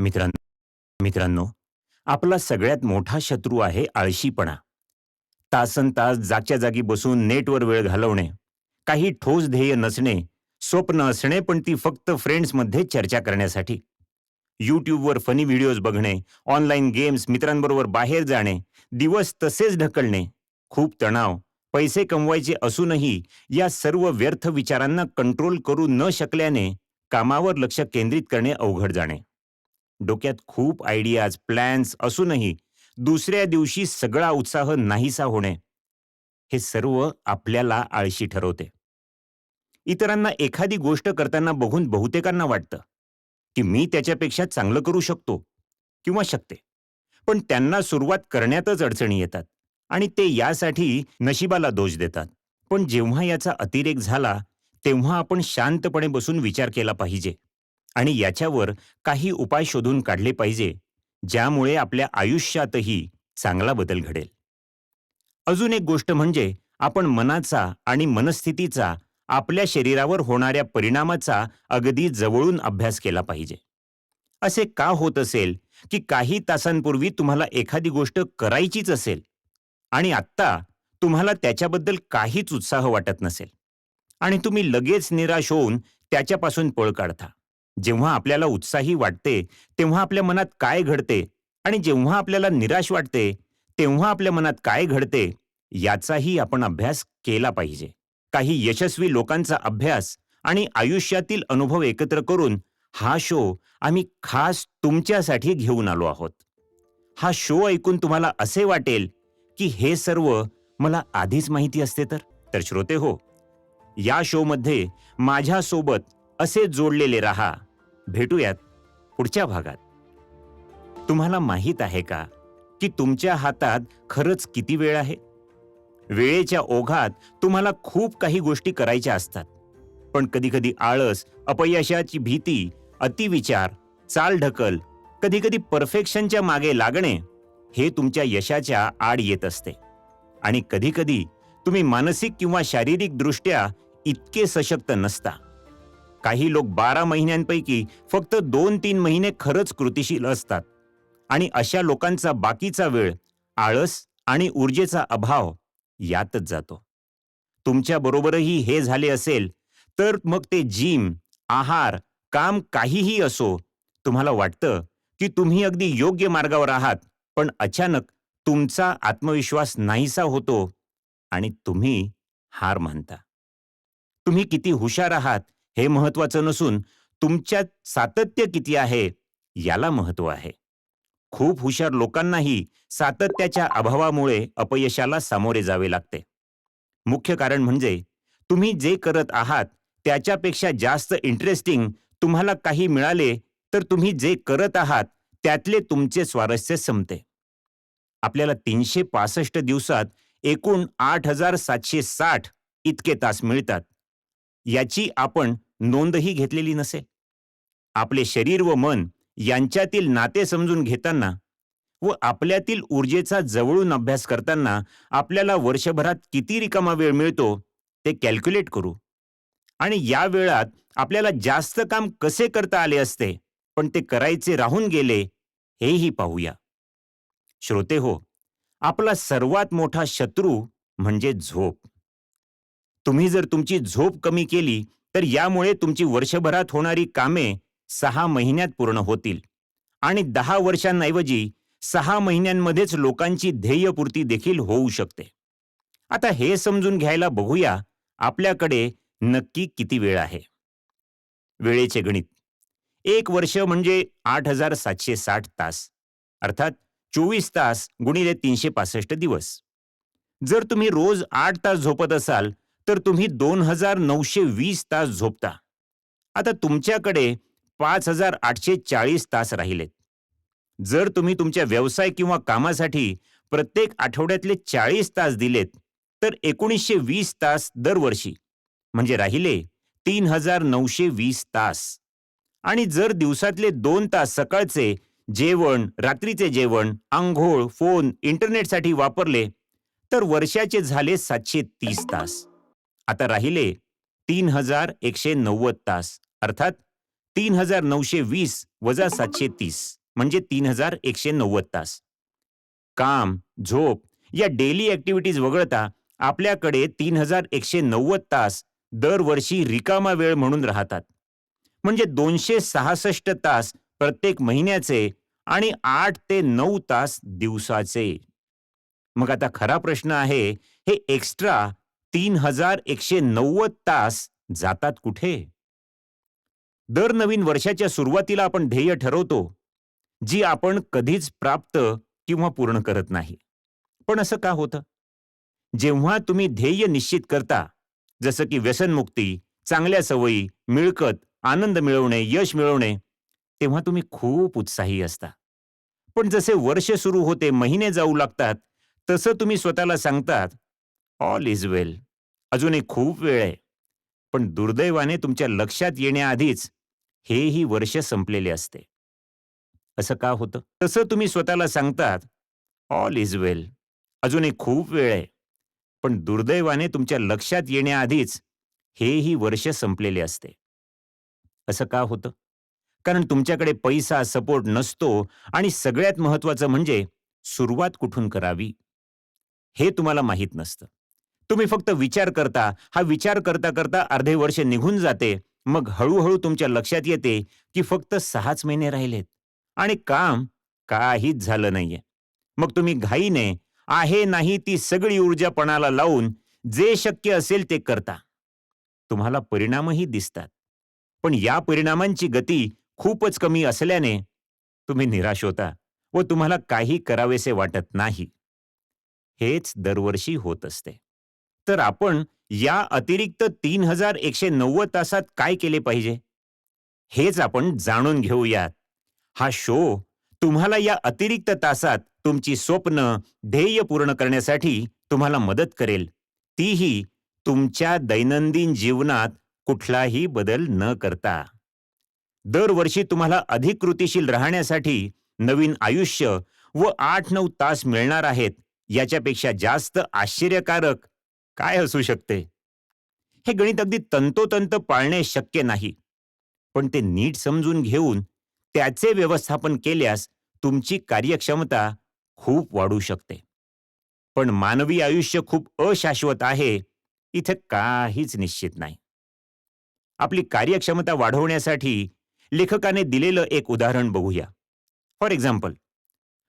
मित्रांनो, आपला सगळ्यात मोठा शत्रू आहे आळशीपणा. तासनतास जागच्या जागी बसून नेटवर वेळ घालवणे, काही ठोस ध्येय नसणे, स्वप्न असणे पण ती फक्त फ्रेंड्समध्ये चर्चा करण्यासाठी. यूट्यूबवर फनी व्हिडिओज बघणे, ऑनलाईन गेम्स, मित्रांबरोबर बाहेर जाणे, दिवस तसेच ढकलणे, खूप तणाव, पैसे कमवायचे असूनही या सर्व व्यर्थ विचारांना कंट्रोल करू न शकल्याने कामावर लक्ष केंद्रित करणे अवघड जाणे. डोक्यात खूप आयडियाज, प्लॅन्स असूनही दुसऱ्या दिवशी सगळा उत्साह नाहीसा होणे, हे सर्व आपल्याला आळशी ठरवते. इतरांना एखादी गोष्ट करताना बघून बहुतेकांना वाटतं की मी त्याच्यापेक्षा चांगलं करू शकतो किंवा शकते, पण त्यांना सुरुवात करण्यातच अडचणी येतात आणि ते यासाठी नशिबाला दोष देतात. पण जेव्हा याचा अतिरेक झाला, तेव्हा आपण शांतपणे बसून विचार केला पाहिजे आणि याच्यावर काही उपाय शोधून काढले पाहिजे, ज्यामुळे आपल्या आयुष्यातही चांगला बदल घडेल. अजून एक गोष्ट म्हणजे आपण मनाचा आणि मनस्थितीचा, आपल्या शरीरावर होणाऱ्या परिणामाचा अगदी जवळून अभ्यास केला पाहिजे. असे का होत असेल की काही तासांपूर्वी तुम्हाला एखादी गोष्ट करायचीच असेल आणि आत्ता तुम्हाला त्याच्याबद्दल काहीच उत्साह वाटत नसेल आणि तुम्ही लगेच निराश होऊन त्याच्यापासून पळ काढता. जेव्हा आपल्याला उत्साही वाटते तेव्हा आपल्या मनात काय घडते आणि जेव्हा आपल्याला निराश वाटते तेव्हा आपल्या मनात काय घडते, याचाही आपण अभ्यास केला पाहिजे. काही यशस्वी लोकांचा अभ्यास आणि आयुष्यातील अनुभव एकत्र करून हा शो आम्ही खास तुमच्यासाठी घेऊन आलो आहोत. हा शो ऐकून तुम्हाला असे वाटेल की हे सर्व मला आधीच माहिती असते तर. तर श्रोते हो, या शोमध्ये माझ्यासोबत असे जोडलेले राहा. भेटूयात पुढच्या भागात. तुम्हाला माहीत आहे का की तुमच्या हातात खरंच किती वेळ आहे? वेळेच्या ओघात तुम्हाला खूप काही गोष्टी करायच्या असतात, पण कधीकधी आळस, अपयशाची भीती, अतिविचार, चालढकल, कधीकधी परफेक्शनच्या मागे लागणे हे तुमच्या यशाच्या आड येत असते. आणि कधीकधी तुम्ही मानसिक किंवा शारीरिक दृष्ट्या इतके सशक्त नसता. काही लोक 12 महिन्यांपैकी फक्त 2-3 महिने खरंच कृतिशील असतात आणि अशा लोकांचा बाकीचा वेळ आळस आणि ऊर्जेचा अभाव यातच जातो. तुमच्या बरोबरही हे झाले असेल तर मग ते जिम, आहार, काम काहीही असो, तुम्हाला वाटतं की तुम्ही अगदी योग्य मार्गावर आहात, पण अचानक तुमचा आत्मविश्वास नाहीसा होतो आणि तुम्ही हार मानता. तुम्ही किती हुशार आहात हे महत्वाचं नसून तुमच्यात सातत्य किती आहे याला महत्व आहे. खूप हुशार लोकांनाही सातत्याच्या अभावामुळे अपयशाला सामोरे जावे लागते. मुख्य कारण म्हणजे तुम्ही जे करत आहात त्याच्यापेक्षा जास्त इंटरेस्टिंग तुम्हाला काही मिळाले तर तुम्ही जे करत आहात त्यातले तुमचे स्वारस्य संपते. आपल्याला 365 दिवसात एकूण 8,760 इतके तास मिळतात, याची आपण नोंदही घेतलेली नसेल. आपले शरीर व मन यांच्यातील नाते समजून घेताना व आपल्यातील ऊर्जेचा जवळून अभ्यास करताना आपल्याला वर्षभरात किती रिकामा वेळ मिळतो ते कॅल्क्युलेट करू आणि या वेळात आपल्याला जास्त काम कसे करता आले असते पण ते करायचे राहून गेले हेही पाहूया. श्रोते हो, आपला सर्वात मोठा शत्रू म्हणजे झोप. तुम्ही जर तुमची झोप कमी केली तर यामुळे तुमची वर्षभरात होणारी कामे 6 महिन्यात पूर्ण होतील आणि 10 वर्षांऐवजी 6 महिन्यांमध्येच लोकांची ध्येयपूर्ती देखील होऊ शकते. आता हे समजून घ्यायला बघूया आपल्याकडे नक्की किती वेळ आहे. वेळेचे गणित. 1 वर्ष म्हणजे 8,760 तास, अर्थात 24 तास गुणिले 365 दिवस. जर तुम्ही रोज 8 तास झोपत असाल तर तुम्ही 2,920 तास झोपता. आता तुमच्याकडे 5,840 तास राहिलेत. जर तुम्ही तुमच्या व्यवसाय किंवा कामासाठी प्रत्येक आठवड्यातले 40 तास दिलेत तर 1920 तास दरवर्षी म्हणजे राहिले 3,920 तास. आणि जर दिवसातले 2 तास सकाळचे जेवण, रात्रीचे जेवण, अंघोळ, फोन, इंटरनेटसाठी वापरले तर वर्षाचे झाले 730 तास. आता राहिले 3,190 तास, अर्थात 3920 वजा 730 म्हणजे 3190 तास. काम, झोप या डेली ॲक्टिव्हिटीज वगळता आपल्याकडे 3190 तास दरवर्षी रिकामा वेळ म्हणून राहतात. म्हणजे 266 तास प्रत्येक महिन्याचे आणि 8 ते 9 तास दिवसाचे. मग आता खरा प्रश्न आहे, हे एक्स्ट्रा 3190 तास जातात कुठे? दर नवीन वर्षाच्या सुरुवातीला आपण ध्येय ठरवतो, जी आपण कधीच प्राप्त किंवा पूर्ण करत नाही. पण असं का होतं? जेव्हा तुम्ही ध्येय निश्चित करता, जसं की व्यसनमुक्ती, चांगल्या सवयी, मिळकत, आनंद मिळवणे, यश मिळवणे, तेव्हा तुम्ही खूप उत्साही असता. पण जसे वर्ष सुरू होते, महिने जाऊ लागतात, तसं तुम्ही स्वतःला सांगतात, ऑल इज वेल. अजूनही खूप वेळ आहे. पण दुर्दैवाने तुमच्या लक्षात येण्याआधीच हेही वर्ष संपलेले असते. असं का होतं? तसं तुम्ही स्वतःला सांगतात, ऑल इज वेल. अजूनही खूप वेळ आहे. पण दुर्दैवाने तुमच्या लक्षात येण्याआधीच हेही वर्ष संपलेले असते. असं का होतं? कारण तुमच्याकडे पैसा, सपोर्ट नसतो आणि सगळ्यात महत्त्वाचं म्हणजे सुरुवात कुठून करावी, हे तुम्हाला माहीत नसतं. तुम्ही फक्त विचार करता, हा विचार करता करता अर्धे वर्ष निघून जाते. मग हळूहळू तुमच्या लक्षात येते की फक्त 6च महिने राहिलेत आणि काम काहीच झालं नाहीये. मग तुम्ही घाईने आहे नाही ती सगळी ऊर्जा पणाला लावून जे शक्य असेल ते करता. तुम्हाला परिणामही दिसतात. पण या परिणामांची गती खूपच कमी असल्याने तुम्ही निराश होता व तुम्हाला काही करावेसे वाटत नाही. हेच दरवर्षी होत असते. तर आपण या अतिरिक्त 3190 तासात काय केले पाहिजे? हेच आपण जाणून घेऊयात. हा शो तुम्हाला या अतिरिक्त तासात तुमची स्वप्न, ध्येय पूर्ण करण्यासाठी तुम्हाला मदत करेल. तीही तुमच्या दैनंदिन जीवनात कुठलाही बदल न करता. दरवर्षी तुम्हाला अधिक कृतिशील राहण्यासाठी नवीन आयुष्य व 8-9 तास मिळणार आहेत, याच्यापेक्षा जास्त आश्चर्यकारक काय असू शकते? हे गणित अगदी तंतोतंत पाळणे शक्य नाही. पण ते नीट समजून घेऊन त्याचे व्यवस्थापन केल्यास तुमची कार्यक्षमता खूप वाढू शकते. पण मानवी आयुष्य खूप अशाश्वत आहे, इथे काहीच निश्चित नाही. आपली कार्यक्षमता वाढवण्यासाठी लेखकाने दिलेलं एक उदाहरण बघूया. फॉर एक्झाम्पल,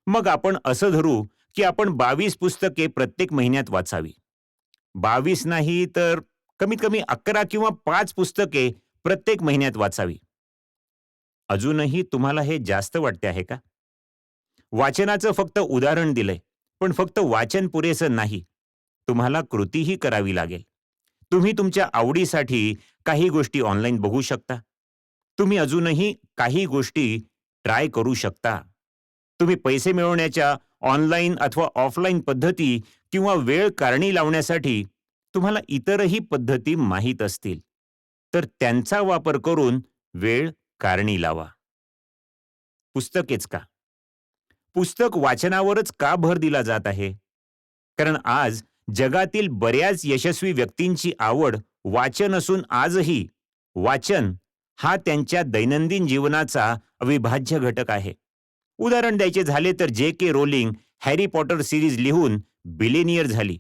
मग आपण असं धरू की आपण 22 पुस्तके प्रत्येक महिन्यात वाचावी. 22 नाही तर कमीत कमी 11 किंवा 5 पुस्तके प्रत्येक महिन्यात वाचावी. अजूनही तुम्हाला हे जास्त वाटते आहे का? वाचनाचं फक्त उदाहरण दिलंय, पण फक्त वाचन पुरेसं नाही. तुम्हाला कृतीही करावी लागेल. तुम्ही तुमच्या आवडीसाठी काही गोष्टी ऑनलाईन बघू शकता. तुम्ही अजूनही काही गोष्टी ट्राय करू शकता. तुम्ही पैसे मिळवण्याच्या ऑनलाईन अथवा ऑफलाईन पद्धती किंवा वेळ कारणी लावण्यासाठी तुम्हाला इतरही पद्धती माहीत असतील, तर त्यांचा वापर करून वेळ कारणी लावा. पुस्तकेच का? पुस्तक वाचनावरच का भर दिला जात आहे? कारण आज जगातील बऱ्याच यशस्वी व्यक्तींची आवड वाचन असून आजही वाचन हा त्यांच्या दैनंदिन जीवनाचा अविभाज्य घटक आहे. उदाहरण द्यायचे झाले तर JK. Rolling Harry Potter series लिहून बिलिनियर झाली.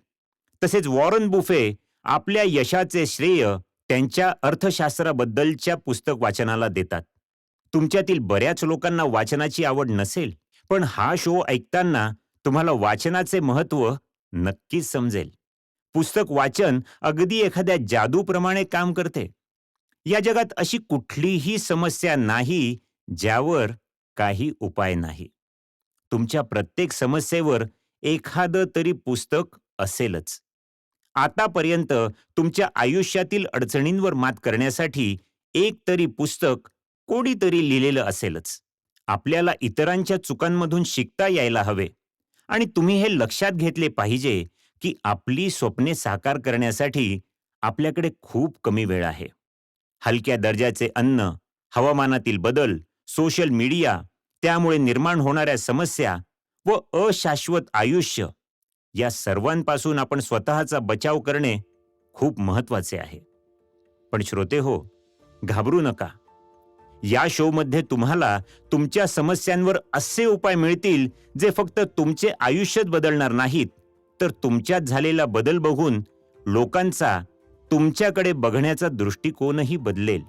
तसेच वॉरन बुफे आपल्या यशाचे श्रेय त्यांच्या अर्थशास्त्राबद्दलच्या पुस्तक वाचनाला देतात. तुमच्यातील बऱ्याच लोकांना वाचनाची आवड नसेल, पण हा शो ऐकताना तुम्हाला वाचनाचे महत्त्व नक्कीच समजेल. पुस्तक वाचन अगदी एखाद्या जादूप्रमाणे काम करते. या जगात अशी कुठलीही समस्या नाही ज्यावर काही उपाय नाही. तुमच्या प्रत्येक समस्येवर एखादं तरी पुस्तक असेलच. आतापर्यंत तुमच्या आयुष्यातील अडचणींवर मात करण्यासाठी एक तरी पुस्तक कोणीतरी लिहिलेलं असेलच. आपल्याला इतरांच्या चुकांमधून शिकता यायला हवे आणि तुम्ही हे लक्षात घेतले पाहिजे की आपली स्वप्ने साकार करण्यासाठी आपल्याकडे खूप कमी वेळ आहे. हलक्या दर्जाचे अन्न, हवामानातील बदल, सोशल मीडिया, त्यामुळे निर्माण होणाऱ्या समस्या व अशाश्वत आयुष्य या सर्वांपासून आपण स्वतःचा बचाव करणे खूप महत्वाचे आहे. पण श्रोते हो, घाबरू नका. या शोमध्ये तुम्हाला तुमच्या समस्यांवर असे उपाय मिळतील जे फक्त तुमचे आयुष्यच बदलणार नाहीत, तर तुमच्यात झालेला बदल बघून लोकांचा तुमच्याकडे बघण्याचा दृष्टिकोनही बदलेल.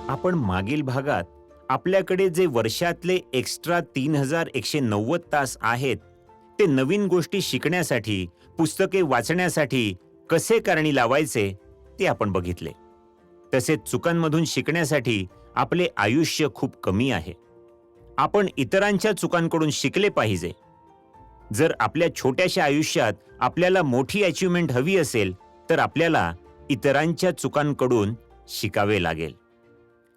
आपण मागील भागात आपल्याकडे जे वर्षातले एक्स्ट्रा 3190 तास आहेत, ते नवीन गोष्टी शिकण्यासाठी, पुस्तके वाचण्यासाठी कसे कारणी लावायचे ते आपण बघितले. तसेच चुकांमधून शिकण्यासाठी आपले आयुष्य खूप कमी आहे. आपण इतरांच्या चुकांकडून शिकले पाहिजे. जर आपल्या छोट्याशा आयुष्यात आपल्याला मोठी अचिव्हमेंट हवी असेल, तर आपल्याला इतरांच्या चुकांकडून शिकावे लागेल.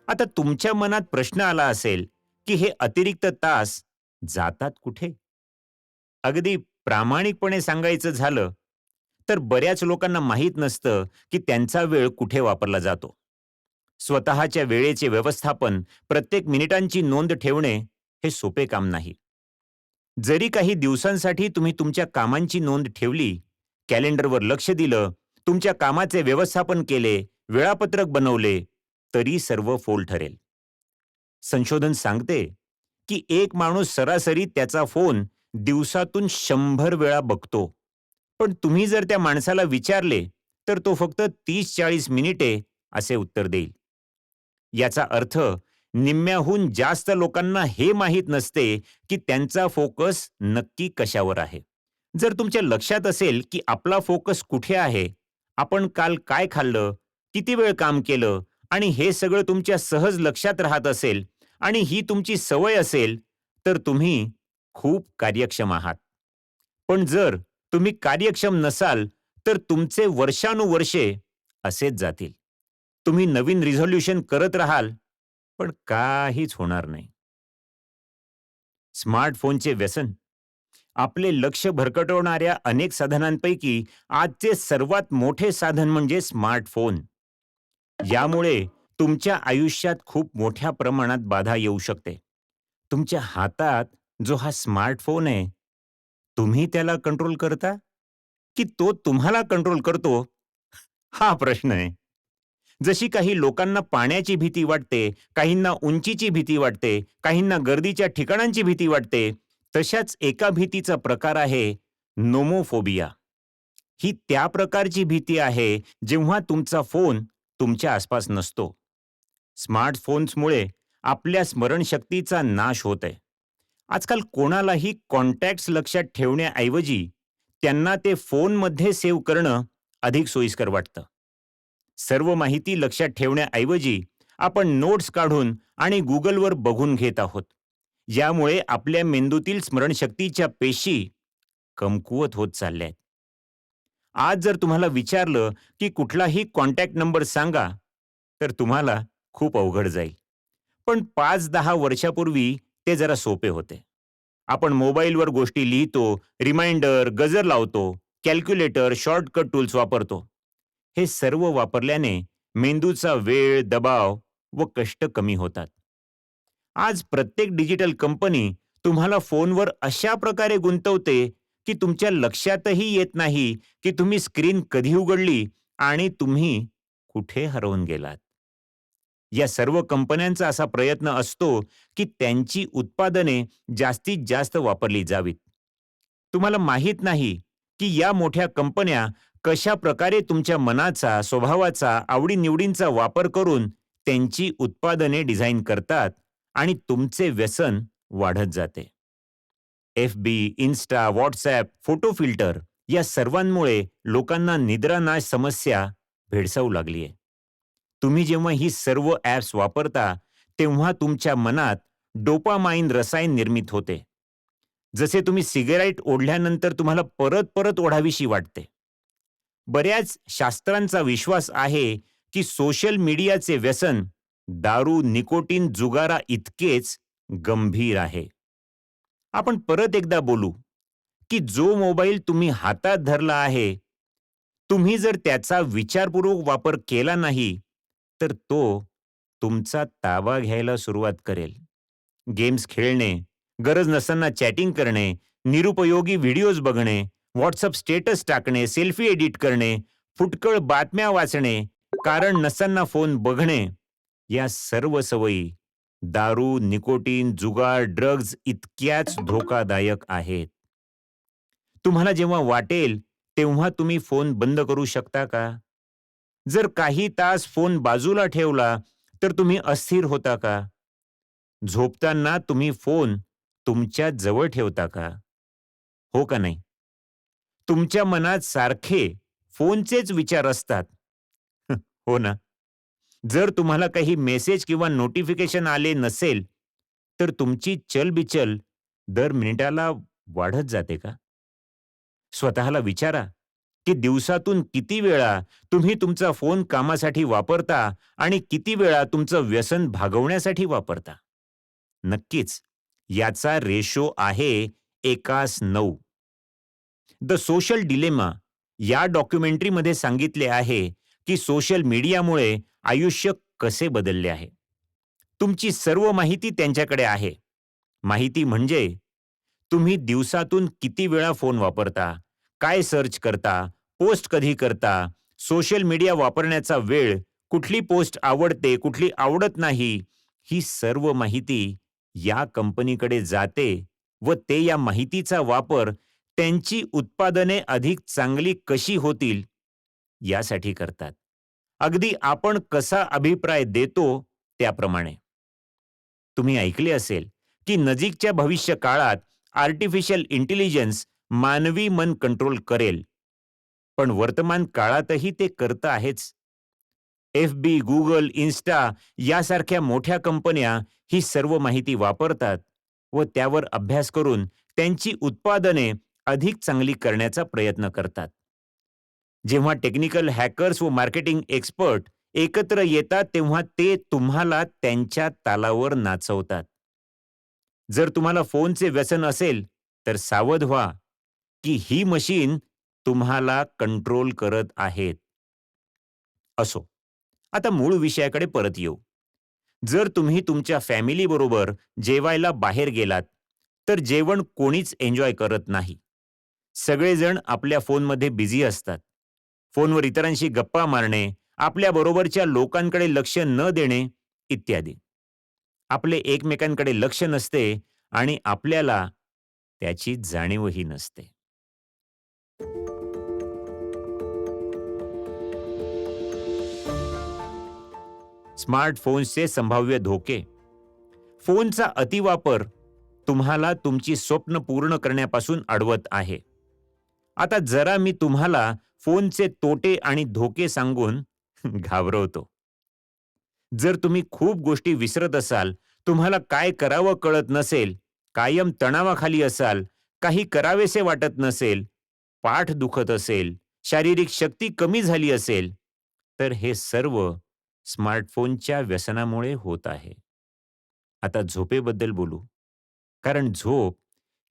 आता तुमच्या मनात प्रश्न आला असेल की हे अतिरिक्त तास जातात कुठे? अगदी प्रामाणिकपणे सांगायचं झालं तर बऱ्याच लोकांना माहीत नसतं की त्यांचा वेळ कुठे वापरला जातो. स्वतःच्या वेळेचे व्यवस्थापन, प्रत्येक मिनिटांची नोंद ठेवणे हे सोपे काम नाही. जरी काही दिवसांसाठी तुम्ही तुमच्या कामांची नोंद ठेवली, कॅलेंडरवर लक्ष दिलं, तुमच्या कामाचे व्यवस्थापन केले, वेळापत्रक बनवले, तरी सर्व फोल ठरेल. संशोधन सांगते की एक माणूस सरासरी त्याचा फोन दिवसातून 100 वेळा बघतो. पण तुम्ही जर त्या माणसाला विचारले तर तो फक्त 30-40 मिनिटे असे उत्तर देईल. याचा अर्थ निम्म्याहून जास्त लोकांना हे माहीत नसते की त्यांचा फोकस नक्की कशावर आहे. जर तुमच्या लक्षात असेल की आपला फोकस कुठे आहे, आपण काल काय खाल्लं, किती वेळ काम केलं आणि हे सगळं तुमच्या सहज लक्षात राहत असेल आणि ही तुमची सवय असेल, तर तुम्ही खूप कार्यक्षम आहात. पण जर तुम्ही कार्यक्षम नसाल तर तुमचे वर्षानुवर्षे असेच जातील. तुम्ही नवीन रिझोल्यूशन करत राहाल, पण काहीच होणार नाही. स्मार्टफोनचे व्यसन. आपले लक्ष भरकटवणाऱ्या अनेक साधनांपैकी आजचे सर्वात मोठे साधन म्हणजे स्मार्टफोन. यामुळे तुमच्या आयुष्यात खूप मोठ्या प्रमाणात बाधा येऊ शकते. तुमच्या हातात जो हा स्मार्टफोन आहे, तुम्ही त्याला कंट्रोल करता की तो तुम्हाला कंट्रोल करतो? हा प्रश्न आहे. जशी काही लोकांना पाण्याची भीती वाटते, काहींना उंचीची भीती वाटते, काहींना गर्दीच्या ठिकाणांची भीती वाटते, तशाच एका भीतीचा प्रकार आहे नोमोफोबिया. ही त्या प्रकारची भीती आहे जेव्हा तुमचा फोन तुमच्या आसपास नसतो. स्मार्टफोन्समुळे आपल्या स्मरणशक्तीचा नाश होत आहे. आजकाल कोणालाही कॉन्टॅक्ट्स लक्षात ठेवण्याऐवजी त्यांना ते फोनमध्ये सेव्ह करणं अधिक सोयीस्कर वाटतं. सर्व माहिती लक्षात ठेवण्याऐवजी आपण नोट्स काढून आणि गुगलवर बघून घेत आहोत. यामुळे आपल्या मेंदूतील स्मरणशक्तीच्या पेशी कमकुवत होत चालल्या आहेत. आज जर तुम्हाला विचारलं की कुठलाही कॉन्टॅक्ट नंबर सांगा, तर तुम्हाला खूप अवघड जाईल. पण 5-10 वर्षापूर्वी ते जरा सोपे होते. आपण मोबाईलवर गोष्टी लिहितो, रिमाइंडर, गजर लावतो, कॅल्क्युलेटर, शॉर्टकट टूल्स वापरतो. हे सर्व वापरल्याने मेंदूचा वेळ, दबाव व कष्ट कमी होतात. आज प्रत्येक डिजिटल कंपनी तुम्हाला फोनवर अशा प्रकारे गुंतवते की तुमच्या लक्षातही येत नाही की तुम्ही स्क्रीन कधी उघडली आणि तुम्ही कुठे हरवून गेलात. या सर्व कंपन्यांचा असा प्रयत्न असतो की त्यांची उत्पादने जास्तीत जास्त वापरली जावीत. तुम्हाला माहीत नाही की या मोठ्या कंपन्या कशा प्रकारे तुमच्या मनाचा, स्वभावाचा, आवडीनिवडींचा वापर करून त्यांची उत्पादने डिझाईन करतात आणि तुमचे व्यसन वाढत जाते. FB, Insta, WhatsApp, photo filter या सर्वांमुळे लोकांना निद्रानाश समस्या भेडसावू लागली आहे. तुम्ही जेव्हा ही सर्व ॲप्स वापरता, तेव्हा तुमच्या मनात डोपामाइन रसायन निर्मित होते. जसे तुम्ही सिगारेट ओढल्यानंतर तुम्हाला परत परत ओढावीशी वाटते. बऱ्याच शास्त्रांचा विश्वास आहे की सोशल मीडियाचे व्यसन दारू, निकोटीन, जुगारा इतकेच गंभीर आहे. आपण परत एकदा बोलू की जो मोबाईल तुम्ही हातात धरला आहे, तुम्ही जर त्याचा विचारपूर्वक वापर केला नाही, तर तो तुमचा ताबा घ्यायला सुरुवात करेल. गेम्स खेळणे, गरज नसताना चॅटिंग करणे, निरुपयोगी व्हिडिओज बघणे, व्हॉट्सअप स्टेटस टाकणे, सेल्फी एडिट करणे, फुटकळ बातम्या वाचणे, कारण नसताना फोन बघणे, या सर्व सवयी दारू, निकोटीन, जुगार, ड्रग्ज इतक्याच धोकादायक आहेत. तुम्हाला जेव्हा वाटेल तेव्हा तुम्ही फोन बंद करू शकता का? जर काही तास फोन बाजूला ठेवला तर तुम्ही अस्थिर होता का? झोपताना तुम्ही फोन तुमच्या जवळ ठेवता का? हो का नाही? तुमच्या मनात सारखे फोनचेच विचार असतात. हो ना? जर तुम्हाला काही मेसेज किंवा नोटिफिकेशन आले नसेल, तर तुमची चलबिचल दर मिनिटाला वाढत जाते का? स्वतःला विचारा, की दिवसातून किती वेळा तुम्ही तुमचा फोन कामासाठी वापरता आणि किती वेळा तुमचं व्यसन भागवण्यासाठी वापरता? नक्कीच याचा रेशो आहे 1:9. द सोशल डिलेमा या डॉक्युमेंटरीमध्ये सांगितले आहे, की सोशल मीडियामुळे आयुष्य कसे बदलले आहे. तुमची सर्व माहिती त्यांच्याकडे आहे. माहिती म्हणजे तुम्ही दिवसातून किती वेळा फोन वापरता, काय सर्च करता, पोस्ट कधी करता, सोशल मीडिया वापरण्याचा वेळ, कुठली पोस्ट आवडते, कुठली आवडत नाही, ही सर्व माहिती या कंपनीकडे जाते व ते या माहितीचा वापर त्यांची उत्पादने अधिक चांगली कशी होतील यासाठी करतात. अगदी आपण कसा अभिप्राय देतो त्याप्रमाणे. तुम्ही ऐकले असेल, की नजीकच्या भविष्य काळात आर्टिफिशियल इंटेलिजन्स मानवी मन कंट्रोल करेल. पण वर्तमान काळातही ते करत आहेच. FB, Google, Insta यासारख्या मोठ्या कंपन्या ही सर्व माहिती वापरतात व त्यावर अभ्यास करून त्यांची उत्पादने अधिक चांगली करण्याचा प्रयत्न करतात. जेव्हा टेक्निकल हॅकर्स व मार्केटिंग एक्सपर्ट एकत्र येतात तेव्हा ते तुम्हाला त्यांच्या तालावर नाचवतात. जर तुम्हाला फोनचे व्यसन असेल तर सावध व्हा, की ही मशीन तुम्हाला कंट्रोल करत आहेत. असो, आता मूळ विषयाकडे परत येऊ. जर तुम्ही तुमच्या फॅमिलीबरोबर जेवायला बाहेर गेलात, तर जेवण कोणीच एन्जॉय करत नाही. सगळेजण आपल्या फोनमध्ये बिझी असतात. फोनवर इतरांशी गप्पा मारणे, आपल्या बरोबरच्या लोकांकडे लक्ष न देणे इत्यादी. आपले एकमेकांकडे लक्ष नसते आणि आपल्याला त्याची जाणीवही नसते. स्मार्टफोन्सचे संभाव्य धोके. फोनचा अतिवापर तुम्हाला तुमची स्वप्न पूर्ण करण्यापासून अडवत आहे. आता जरा मी तुम्हाला फोनचे तोटे आणि धोके सांगून घाबरवतो. जर तुम्ही खूप गोष्टी विसरत असाल, तुम्हाला काय करावं कळत नसेल, कायम तणावाखाली असाल, काही करावेसे वाटत नसेल, पाठ दुखत असेल, शारीरिक शक्ती कमी झाली असेल, तर हे सर्व स्मार्टफोनच्या व्यसनामुळे होत आहे. आता झोपेबद्दल बोलू. कारण झोप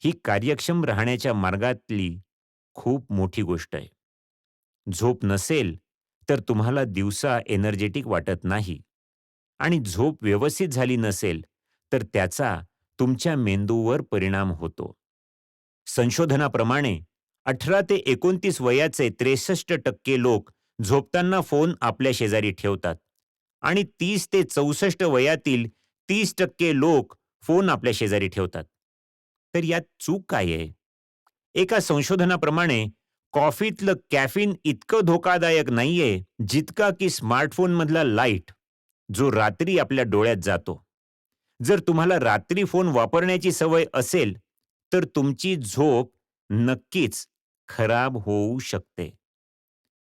ही कार्यक्षम राहण्याच्या मार्गातली खूप मोठी गोष्ट आहे. झोप नसेल तर तुम्हाला दिवसा एनर्जेटिक वाटत नाही आणि झोप व्यवस्थित झाली नसेल तर त्याचा तुमच्या मेंदूवर परिणाम होतो. संशोधनाप्रमाणे 18 ते 29 वयाचे 63% लोक झोपताना फोन आपल्या शेजारी ठेवतात आणि 30 ते 64 वयातील 30% लोक फोन आपल्या शेजारी ठेवतात. तर यात चूक काय आहे? एका संशोधनाप्रमाणे कॉफीतलं कॅफीन इतकं धोकादायक नाहीये, जितका की स्मार्टफोनमधला लाईट, जो रात्री आपल्या डोळ्यात जातो. जर तुम्हाला रात्री फोन वापरण्याची सवय असेल, तर तुमची झोप नक्कीच खराब होऊ शकते.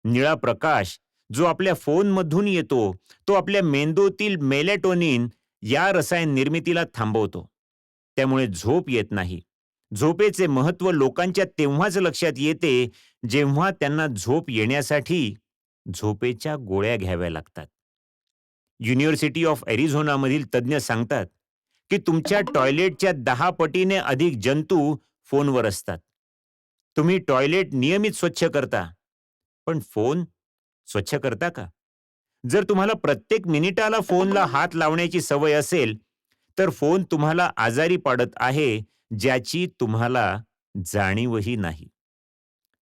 निळा प्रकाश जो आपल्या फोनमधून येतो, तो आपल्या मेंदूतील मेलेटोनिन या रसायन निर्मितीला थांबवतो. त्यामुळे झोप येत नाही. झोपेचे महत्त्व लोकांच्या तेव्हाच लक्षात येते, जेव्हा त्यांना झोप येण्यासाठी झोपेच्या गोळ्या घ्याव्या लागतात. युनिव्हर्सिटी ऑफ एरिझोनामधील तज्ज्ञ सांगतात, की तुमच्या टॉयलेटच्या 10 पटीने अधिक जंतू फोनवर असतात. तुम्ही टॉयलेट नियमित स्वच्छ करता, पण फोन स्वच्छ करता का? जर तुम्हाला प्रत्येक मिनिटाला फोनला हात लावण्याची सवय असेल, तर फोन तुम्हाला आजारी पाडत आहे, ज्याची तुम्हाला जाणीवही नाही.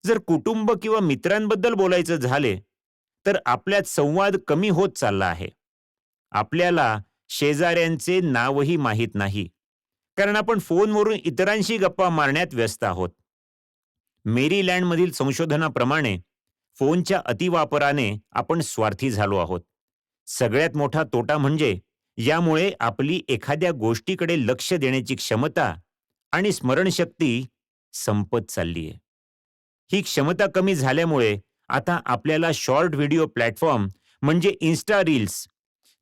जर कुटुंब किंवा मित्रांबद्दल बोलायचं झाले तर आपल्यात संवाद कमी होत चालला आहे. आपल्याला शेजाऱ्यांचे नावही माहीत नाही, कारण आपण फोनवरून इतरांशी गप्पा मारण्यात व्यस्त आहोत. मेरीलँडमधील संशोधनाप्रमाणे फोनच्या अतिवापराने आपण स्वार्थी झालो आहोत. सगळ्यात मोठा तोटा म्हणजे यामुळे आपली एखाद्या गोष्टीकडे लक्ष देण्याची क्षमता आणि स्मरणशक्ती संपत चालली आहे. ही क्षमता कमी झाल्यामुळे आता आपल्याला शॉर्ट व्हिडिओ प्लॅटफॉर्म म्हणजे इन्स्टा रील्स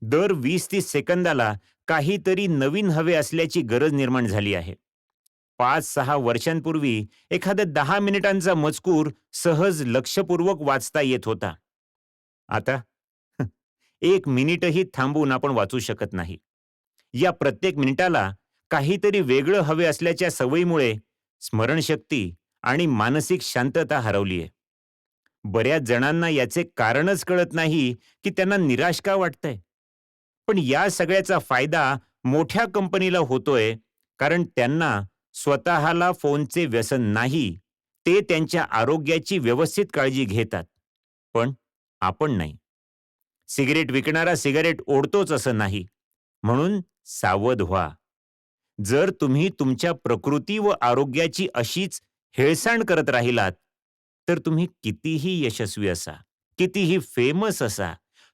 दर 20-30 सेकंदाला काहीतरी नवीन हवे असल्याची गरज निर्माण झाली आहे. 5-6 वर्षांपूर्वी एखादा 10 मिनिटांचा मजकूर सहज लक्षपूर्वक वाचता येत होता. आता 1 मिनिटही थांबून आपण वाचू शकत नाही. या प्रत्येक मिनिटाला काहीतरी वेगळं हवे असल्याच्या सवयीमुळे स्मरणशक्ती आणि मानसिक शांतता हरवली आहे. बऱ्याच जणांना याचे कारणच कळत नाही की त्यांना निराश का वाटतंय. पण या सगळ्याचा फायदा मोठ्या कंपनीला होतोय, कारण त्यांना स्वतःला फोनचे व्यसन नाही, ते त्यांच्या आरोग्याची व्यवस्थित काळजी घेतात. पण आपण नाही. सिगारेट विकणारा सिगारेट ओढतोच असं नाही. म्हणून सावध व्हा. जर तुम्ही तुमच्या प्रकृती व आरोग्याची अशीच हेळसांड करत राहिलात तर तुम्ही कितीही यशस्वी असा, कितीही फेमस असा,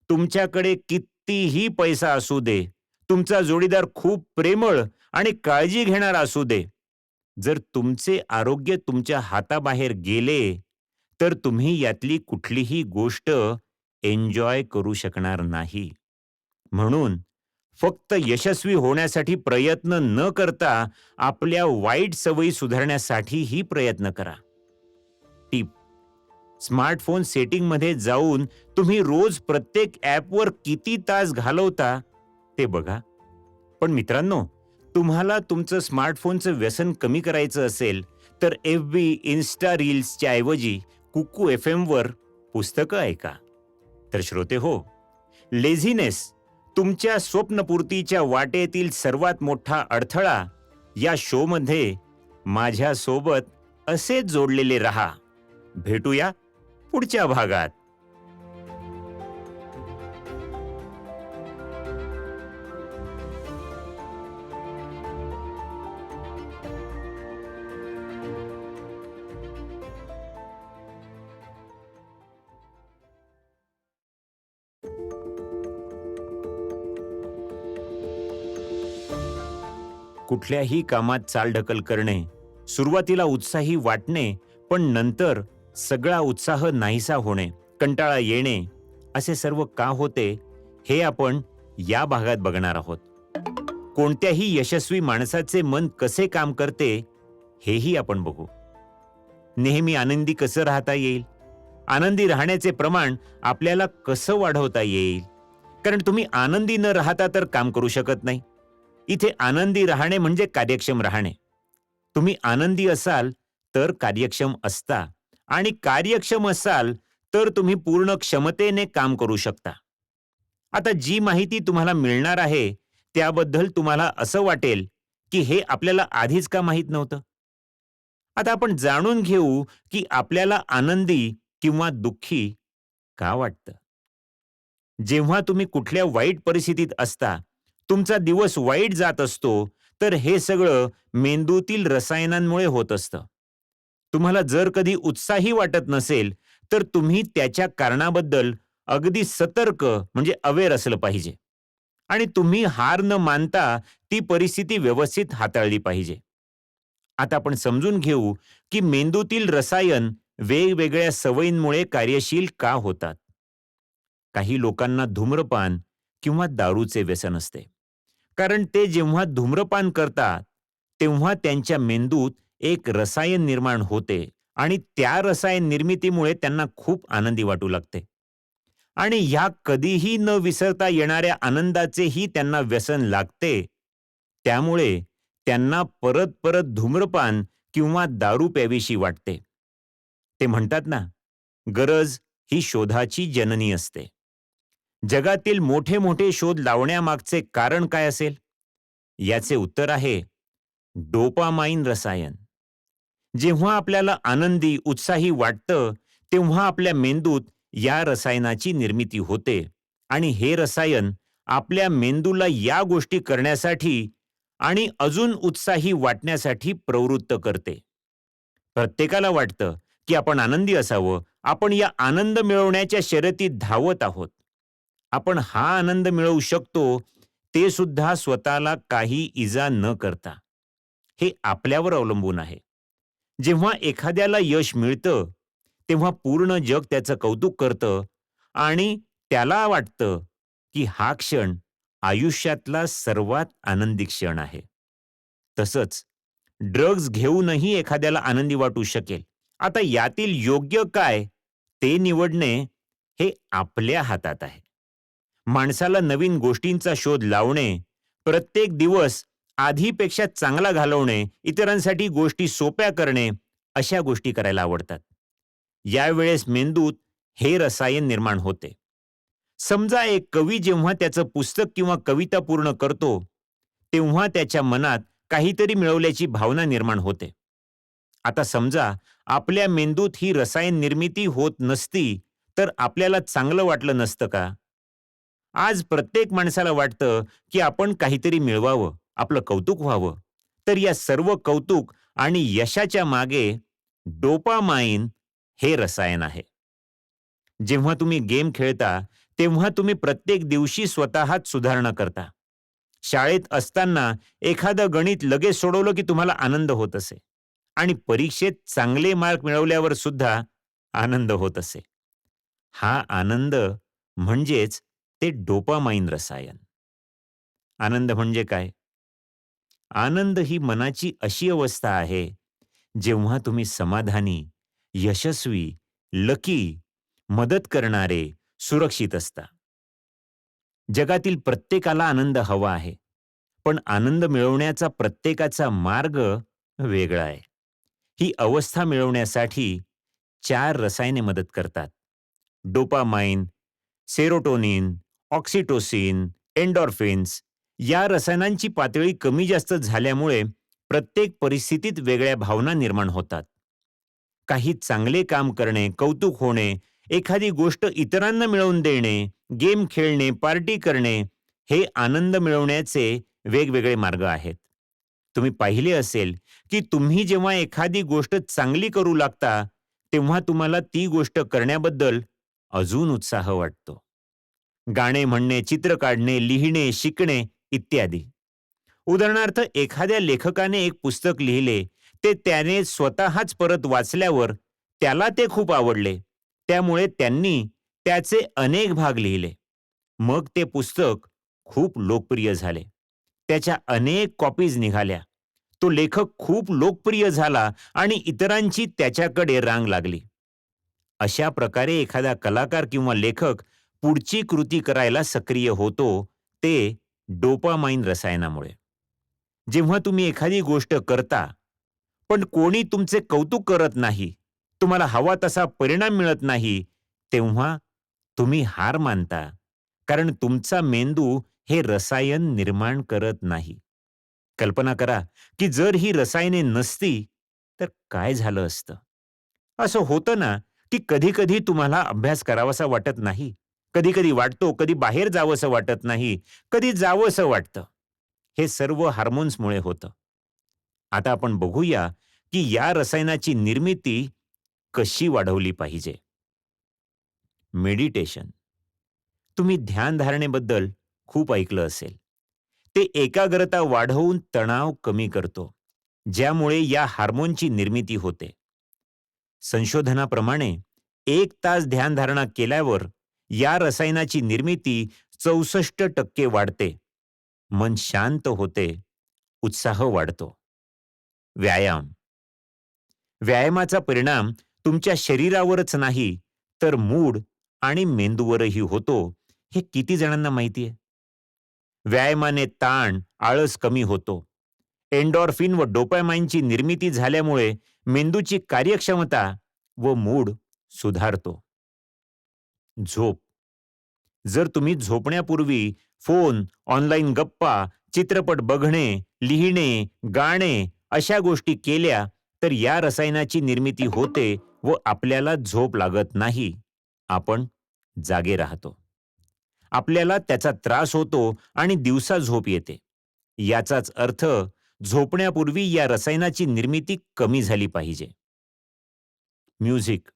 तुमच्याकडे कितीही पैसा असू दे, तुमचा जोडीदार खूप प्रेमळ आणि काळजी घेणारा असू दे, जर तुमचे आरोग्य तुमच्या हाताबाहेर गेले तर तुम्ही यातली कुठलीही गोष्ट एन्जॉय करू शकणार नाही. म्हणून फक्त यशस्वी होण्यासाठी प्रयत्न न करता आपल्या वाईट सवयी सुधारण्यासाठीही प्रयत्न करा. टिप: स्मार्टफोन सेटिंगमध्ये जाऊन तुम्ही रोज प्रत्येक ॲपवर किती तास घालवता ते बघा. पण मित्रांनो, तुम्हाला तुमचं स्मार्टफोनचं व्यसन कमी करायचं असेल तर FB, इन्स्टा रील्सच्या ऐवजी कुकू FM वर पुस्तकं ऐका. तर श्रोते हो, लेझीनेस तुमच्या स्वप्नपूर्तीच्या वाटेतील सर्वात मोठा अडथळा या शोमध्ये माझ्यासोबत असेच जोडलेले रहा. भेटूया पुढच्या भागात. कुठल्याही कामात चालढकल करणे, सुरुवातीला उत्साही वाटणे, पण नंतर सगळा उत्साह नाहीसा होणे, कंटाळा येणे, असे सर्व का होते हे आपण या भागात बघणार आहोत. कोणत्याही यशस्वी माणसाचे मन कसे काम करते हेही आपण बघू. नेहमी आनंदी कसं राहता येईल, आनंदी राहण्याचे प्रमाण आपल्याला कसं वाढवता येईल, कारण तुम्ही आनंदी न राहता तर काम करू शकत नाही. इथे आनंदी राहणे म्हणजे कार्यक्षम राहणे. तुम्ही आनंदी असाल तर कार्यक्षम असता, आणि कार्यक्षम असाल तर तुम्ही पूर्ण क्षमतेने काम करू शकता. आता जी माहिती तुम्हाला मिळणार आहे त्याबद्दल तुम्हाला असं वाटेल की हे आपल्याला आधीच का माहीत नव्हतं. आता आपण जाणून घेऊ की आपल्याला आनंदी किंवा दुःखी का वाटतं. जेव्हा तुम्ही कुठल्या वाईट परिस्थितीत असता, तुमचा दिवस वाईट जात असतो, तर हे सगळं मेंदूतील रसायनांमुळे होत असतं. तुम्हाला जर कधी उत्साही वाटत नसेल तर तुम्ही त्याच्या कारणाबद्दल अगदी सतर्क म्हणजे अवेअर असलं पाहिजे, आणि तुम्ही हार न मानता ती परिस्थिती व्यवस्थित हाताळली पाहिजे. आता आपण समजून घेऊ की मेंदूतील रसायन वेगवेगळ्या सवयींमुळे कार्यशील का होतात. काही लोकांना धूम्रपान किंवा दारूचे व्यसन असते, कारण ते जेव्हा धूम्रपान करतात तेव्हा त्यांच्या मेंदूत एक रसायन निर्माण होते, आणि त्या रसायन निर्मितीमुळे त्यांना खूप आनंदी वाटू लागते, आणि ह्या कधीही न विसरता येणाऱ्या आनंदाचेही त्यांना व्यसन लागते. त्यामुळे त्यांना परत परत धूम्रपान किंवा दारू प्यावीशी वाटते. ते म्हणतात ना, गरज ही शोधाची जननी असते. जगातील मोठे मोठे शोध लावण्यामागचे कारण काय असेल? याचे उत्तर आहे डोपामाइन रसायन. जेव्हा आपल्याला आनंदी, उत्साही वाटतं, तेव्हा आपल्या मेंदूत या रसायनाची निर्मिती होते आणि हे रसायन आपल्या मेंदूला या गोष्टी करण्यासाठी आणि अजून उत्साही वाटण्यासाठी प्रवृत्त करते. प्रत्येकाला वाटतं, की आपण आनंदी असावं. आपण या आनंद मिळवण्याच्या शर्यतीत धावत आहोत. आपण हा आनंद मिळवू शकतो, ते सुद्धा स्वतःला काही इजा न करता. हे आपल्यावर अवलंबून आहे. जेव्हा एखाद्याला यश मिळतं, तेव्हा पूर्ण जग त्याचं कौतुक करतं आणि त्याला वाटतं, की हा क्षण आयुष्यातला सर्वात आनंदी क्षण आहे. तसंच ड्रग्ज घेऊनही एखाद्याला आनंदी वाटू शकेल. आता यातील योग्य काय ते निवडणे हे आपल्या हातात आहे. माणसाला नवीन गोष्टींचा शोध लावणे, प्रत्येक दिवस आधीपेक्षा चांगला घालवणे, इतरांसाठी गोष्टी सोप्या करणे, अशा गोष्टी करायला आवडतात. यावेळेस मेंदूत हे रसायन निर्माण होते. समजा एक कवी जेव्हा त्याचं पुस्तक किंवा कविता पूर्ण करतो, तेव्हा त्याच्या मनात काहीतरी मिळवल्याची भावना निर्माण होते. आता समजा आपल्या मेंदूत ही रसायन निर्मिती होत नसती, तर आपल्याला चांगलं वाटलं नसतं का? आज प्रत्येक माणसाला वाटतं, की आपण काहीतरी मिळवावं, आपलं कौतुक व्हावं. तर या सर्व कौतुक आणि यशाच्या मागे डोपामाइन हे रसायन आहे. जेव्हा तुम्ही गेम खेळता, तेव्हा तुम्ही प्रत्येक दिवशी स्वतःत सुधारणा करता. शाळेत असताना एखादं गणित लगेच सोडवलं की तुम्हाला आनंद होत असे आणि परीक्षेत चांगले मार्क मिळवल्यावर सुद्धा आनंद होत असे. हा आनंद म्हणजेच ते डोपामाइन रसायन. आनंद म्हणजे काय? आनंद ही मनाची अशी अवस्था आहे, जेव्हा तुम्ही समाधानी, यशस्वी, लकी, मदत करणारे, सुरक्षित असता. जगातील प्रत्येकाला आनंद हवा आहे, पण आनंद मिळवण्याचा प्रत्येकाचा मार्ग वेगळा आहे. ही अवस्था मिळवण्यासाठी 4 रसायने मदत करतात. डोपामाइन, सेरोटोनिन, ऑक्सिटोसिन, एंडॉर्फिन्स या रसायनांची पातळी कमी जास्त झाल्यामुळे प्रत्येक परिस्थितीत वेगळ्या भावना निर्माण होतात. काही चांगले काम करणे, कौतुक होणे, एखादी गोष्ट इतरांना मिळवून देणे, गेम खेळणे, पार्टी करणे, हे आनंद मिळवण्याचे वेगवेगळे मार्ग आहेत. तुम्ही पाहिले असेल, की तुम्ही जेव्हा एखादी गोष्ट चांगली करू लागता, तेव्हा तुम्हाला ती गोष्ट करण्याबद्दल अजून उत्साह वाटतो. गाणे म्हणणे, चित्र काढणे, लिहिणे, शिकणे इत्यादी. उदाहरणार्थ एखाद्या लेखकाने एक पुस्तक लिहिले, ते त्याने स्वतःच परत वाचल्यावर त्याला ते खूप आवडले. त्यामुळे त्यांनी त्याचे अनेक भाग लिहिले. मग ते पुस्तक खूप लोकप्रिय झाले. त्याच्या अनेक कॉपीज निघाल्या. तो लेखक खूप लोकप्रिय झाला आणि इतरांची त्याच्याकडे रांग लागली. अशा प्रकारे एखादा कलाकार किंवा लेखक पुढची कृती करायला सक्रिय होतो, ते डोपामाइन रसायनामुळे. जेव्हा तुम्ही एखादी गोष्ट करता, पण कोणी तुमचे कौतुक करत नाही, तुम्हाला हवा तसा परिणाम मिळत नाही, तेव्हा तुम्ही हार मानता. कारण तुमचा मेंदू हे रसायन निर्माण करत नाही. कल्पना करा, की जर ही रसायने नसती, तर काय झालं असतं? असं होतं ना, की कधी-कधी तुम्हाला अभ्यास करावासा वाटत नाही. कधी-कधी वाटतो, कधी बाहेर जावंसं वाटत नाही, कधी जावंसं वाटतं. हे सर्व हार्मोन्समुळे होतं. आता आपण बघूया, की या रसायनाची निर्मिती कशी वाढवली पाहिजे. मेडिटेशन. तुम्ही ध्यानधारणेबद्दल खूप ऐकलं असेल. ते एकाग्रता वाढवून तणाव कमी करतो, ज्यामुळे या हार्मोनची निर्मिती होते. संशोधनाप्रमाणे 1 तास ध्यानधारणा केल्यावर या रसायनाची निर्मिती 64% वाढते. मन शांत होते, उत्साह वाढतो. व्यायाम. व्यायामाचा परिणाम तुमच्या शरीरावरच नाही, तर मूड आणि मेंदूवरही होतो, हे किती जणांना माहिती आहे? व्यायामाने ताण, आळस कमी होतो. एंडॉर्फिन व डोपामाइनची निर्मिती झाल्यामुळे मेंदूची कार्यक्षमता व मूड सुधारतो. झोप. जर तुम्ही झोपण्यापूर्वी फोन, ऑनलाईन गप्पा, चित्रपट बघणे, लिहिणे, गाणे अशा गोष्टी केल्या, तर या रसायनाची निर्मिती होते व आपल्याला झोप लागत नाही. आपण जागे राहतो. आपल्याला त्याचा त्रास होतो आणि दिवसा झोप येते. याचाच अर्थ झोपण्यापूर्वी या रसायनाची निर्मिती कमी झाली पाहिजे. म्युझिक.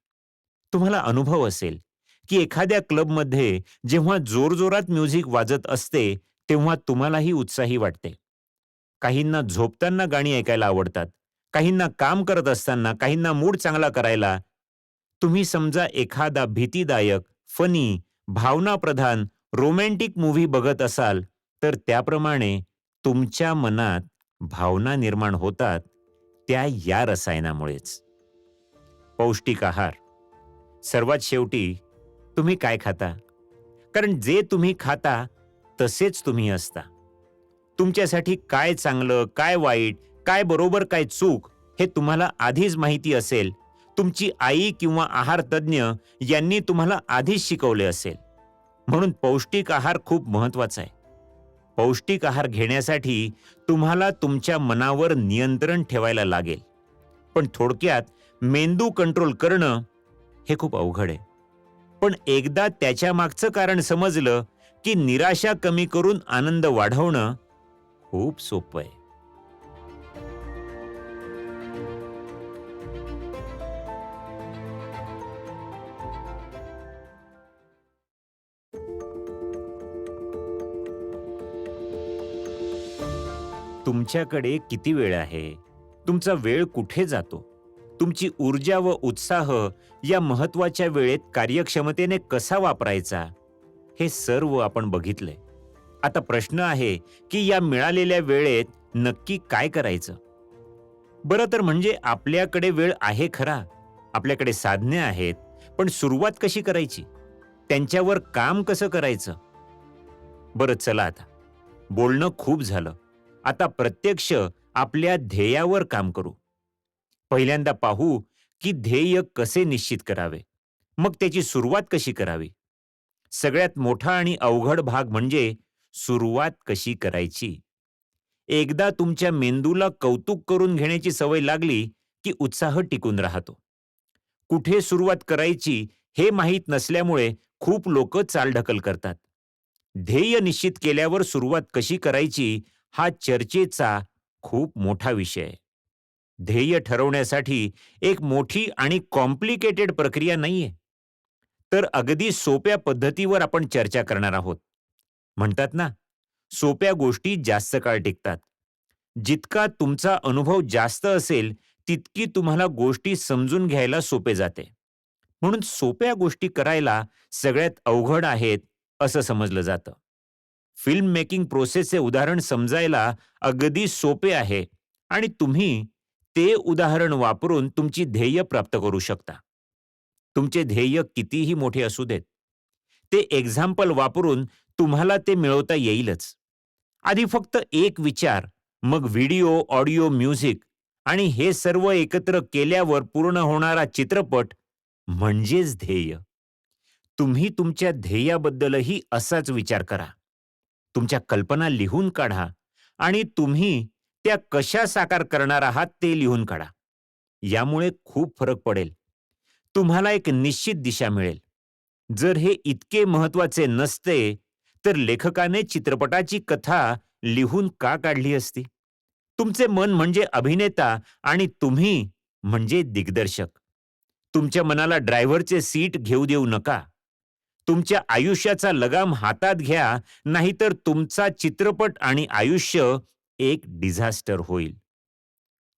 तुम्हाला अनुभव असेल की एखाद्या क्लबमध्ये जेव्हा जोरजोरात म्युझिक वाजत असते, तेव्हा तुम्हालाही उत्साही वाटते. काहींना झोपताना गाणी ऐकायला आवडतात, काहींना काम करत असताना, काहींना मूड चांगला करायला. तुम्ही समजा एखादा भीतीदायक, फनी, भावनाप्रधान, रोमॅन्टिक मूव्ही बघत असाल, तर त्याप्रमाणे तुमच्या मनात भावना निर्माण होतात, त्या या रसायनामुळेच. पौष्टिक आहार. सर्वात शेवटी तुम्ही काय खाता? कारण जे तुम्ही खाता तसेच तुम्ही असता. तुमच्यासाठी काय चांगलं, काय वाईट, काय बरोबर, काय चूक हे तुम्हाला आधीच माहिती असेल. तुमची आई किंवा आहार तज्ज्ञ यांनी तुम्हाला आधीच शिकवले असेल. म्हणून पौष्टिक आहार खूप महत्वाचा आहे. पौष्टिक आहार घेण्यासाठी तुम्हाला तुमच्या मनावर नियंत्रण ठेवायला लागेल. पण थोडक्यात मेंदू कंट्रोल करणं हे खूप अवघड आहे. पण एकदा त्याच्या मागचं कारण समजलं की निराशा कमी करून आनंद वाढवणं खूप सोपं आहे. तुमच्याकडे किती वेळ आहे? तुमचा वेळ कुठे जातो? तुमची ऊर्जा व उत्साह या महत्वाच्या वेळेत कार्यक्षमतेने कसा वापरायचा? हे सर्व आपण बघितलंय. आता प्रश्न आहे की या मिळालेल्या वेळेत नक्की काय करायचं? बरं तर म्हणजे आपल्याकडे वेळ आहे खरा, आपल्याकडे साधने आहेत, पण सुरुवात कशी करायची? त्यांच्यावर काम कसं करायचं? बरं चला आता. बोलणं खूप झालं. आता प्रत्यक्ष आपल्या ध्येयावर काम करू. पहिल्यांदा पाहू की ध्येय कसे निश्चित करावे, मग त्याची सुरुवात कशी करावी. सगळ्यात मोठा आणि अवघड भाग म्हणजे सुरुवात कशी करायची. एकदा तुमच्या मेंदूला कौतुक करून घेण्याची सवय लागली की उत्साह टिकून राहतो. कुठे सुरुवात करायची हे माहीत नसल्यामुळे खूप लोक चालढकल करतात. ध्येय निश्चित केल्यावर सुरुवात कशी करायची हा चर्चेचा खूप मोठा विषय आहे. ध्येय ठरवण्यासाठी एक मोठी आणि कॉम्प्लिकेटेड प्रक्रिया नाहीये. तर अगदी सोप्या पद्धतीवर आपण चर्चा करणार आहोत. म्हणतात ना, सोप्या गोष्टी जास्त काळ टिकतात. जितका तुमचा अनुभव जास्त असेल, तितकी तुम्हाला गोष्टी समजून घ्यायला सोपे जाते. म्हणून सोप्या गोष्टी करायला सगळ्यात अवघड आहेत असं समजलं जातं. फिल्म मेकिंग प्रोसेसचे उदाहरण समजायला अगदी सोपे आहे आणि तुम्ही ते उदाहरण वापरून तुमची ध्येय प्राप्त करू शकता. तुमचे ध्येय कितीही मोठे असू देत, ते एक्झाम्पल वापरून तुम्हाला ते मिळवता येईलच. आधी फक्त एक विचार, मग व्हिडिओ, ऑडिओ, म्युझिक आणि हे सर्व एकत्र केल्यावर पूर्ण होणारा चित्रपट म्हणजेच ध्येय. तुम्ही तुमच्या ध्येयाबद्दलही असाच विचार करा. तुमच्या कल्पना लिहून काढा आणि तुम्ही त्या कशा साकार करणार आहात ते लिहून काढा. यामुळे खूप फरक पडेल. तुम्हाला एक निश्चित दिशा मिळेल. जर हे इतके महत्वाचे नसते, तर लेखकाने चित्रपटाची कथा लिहून का काढली असती? तुमचे मन म्हणजे अभिनेता आणि तुम्ही म्हणजे दिग्दर्शक. तुमच्या मनाला ड्रायव्हरचे सीट घेऊ देऊ नका. तुमच्या आयुष्याचा लगाम हातात घ्या, नाहीतर तुमचा चित्रपट आणि आयुष्य एक डिझास्टर होईल.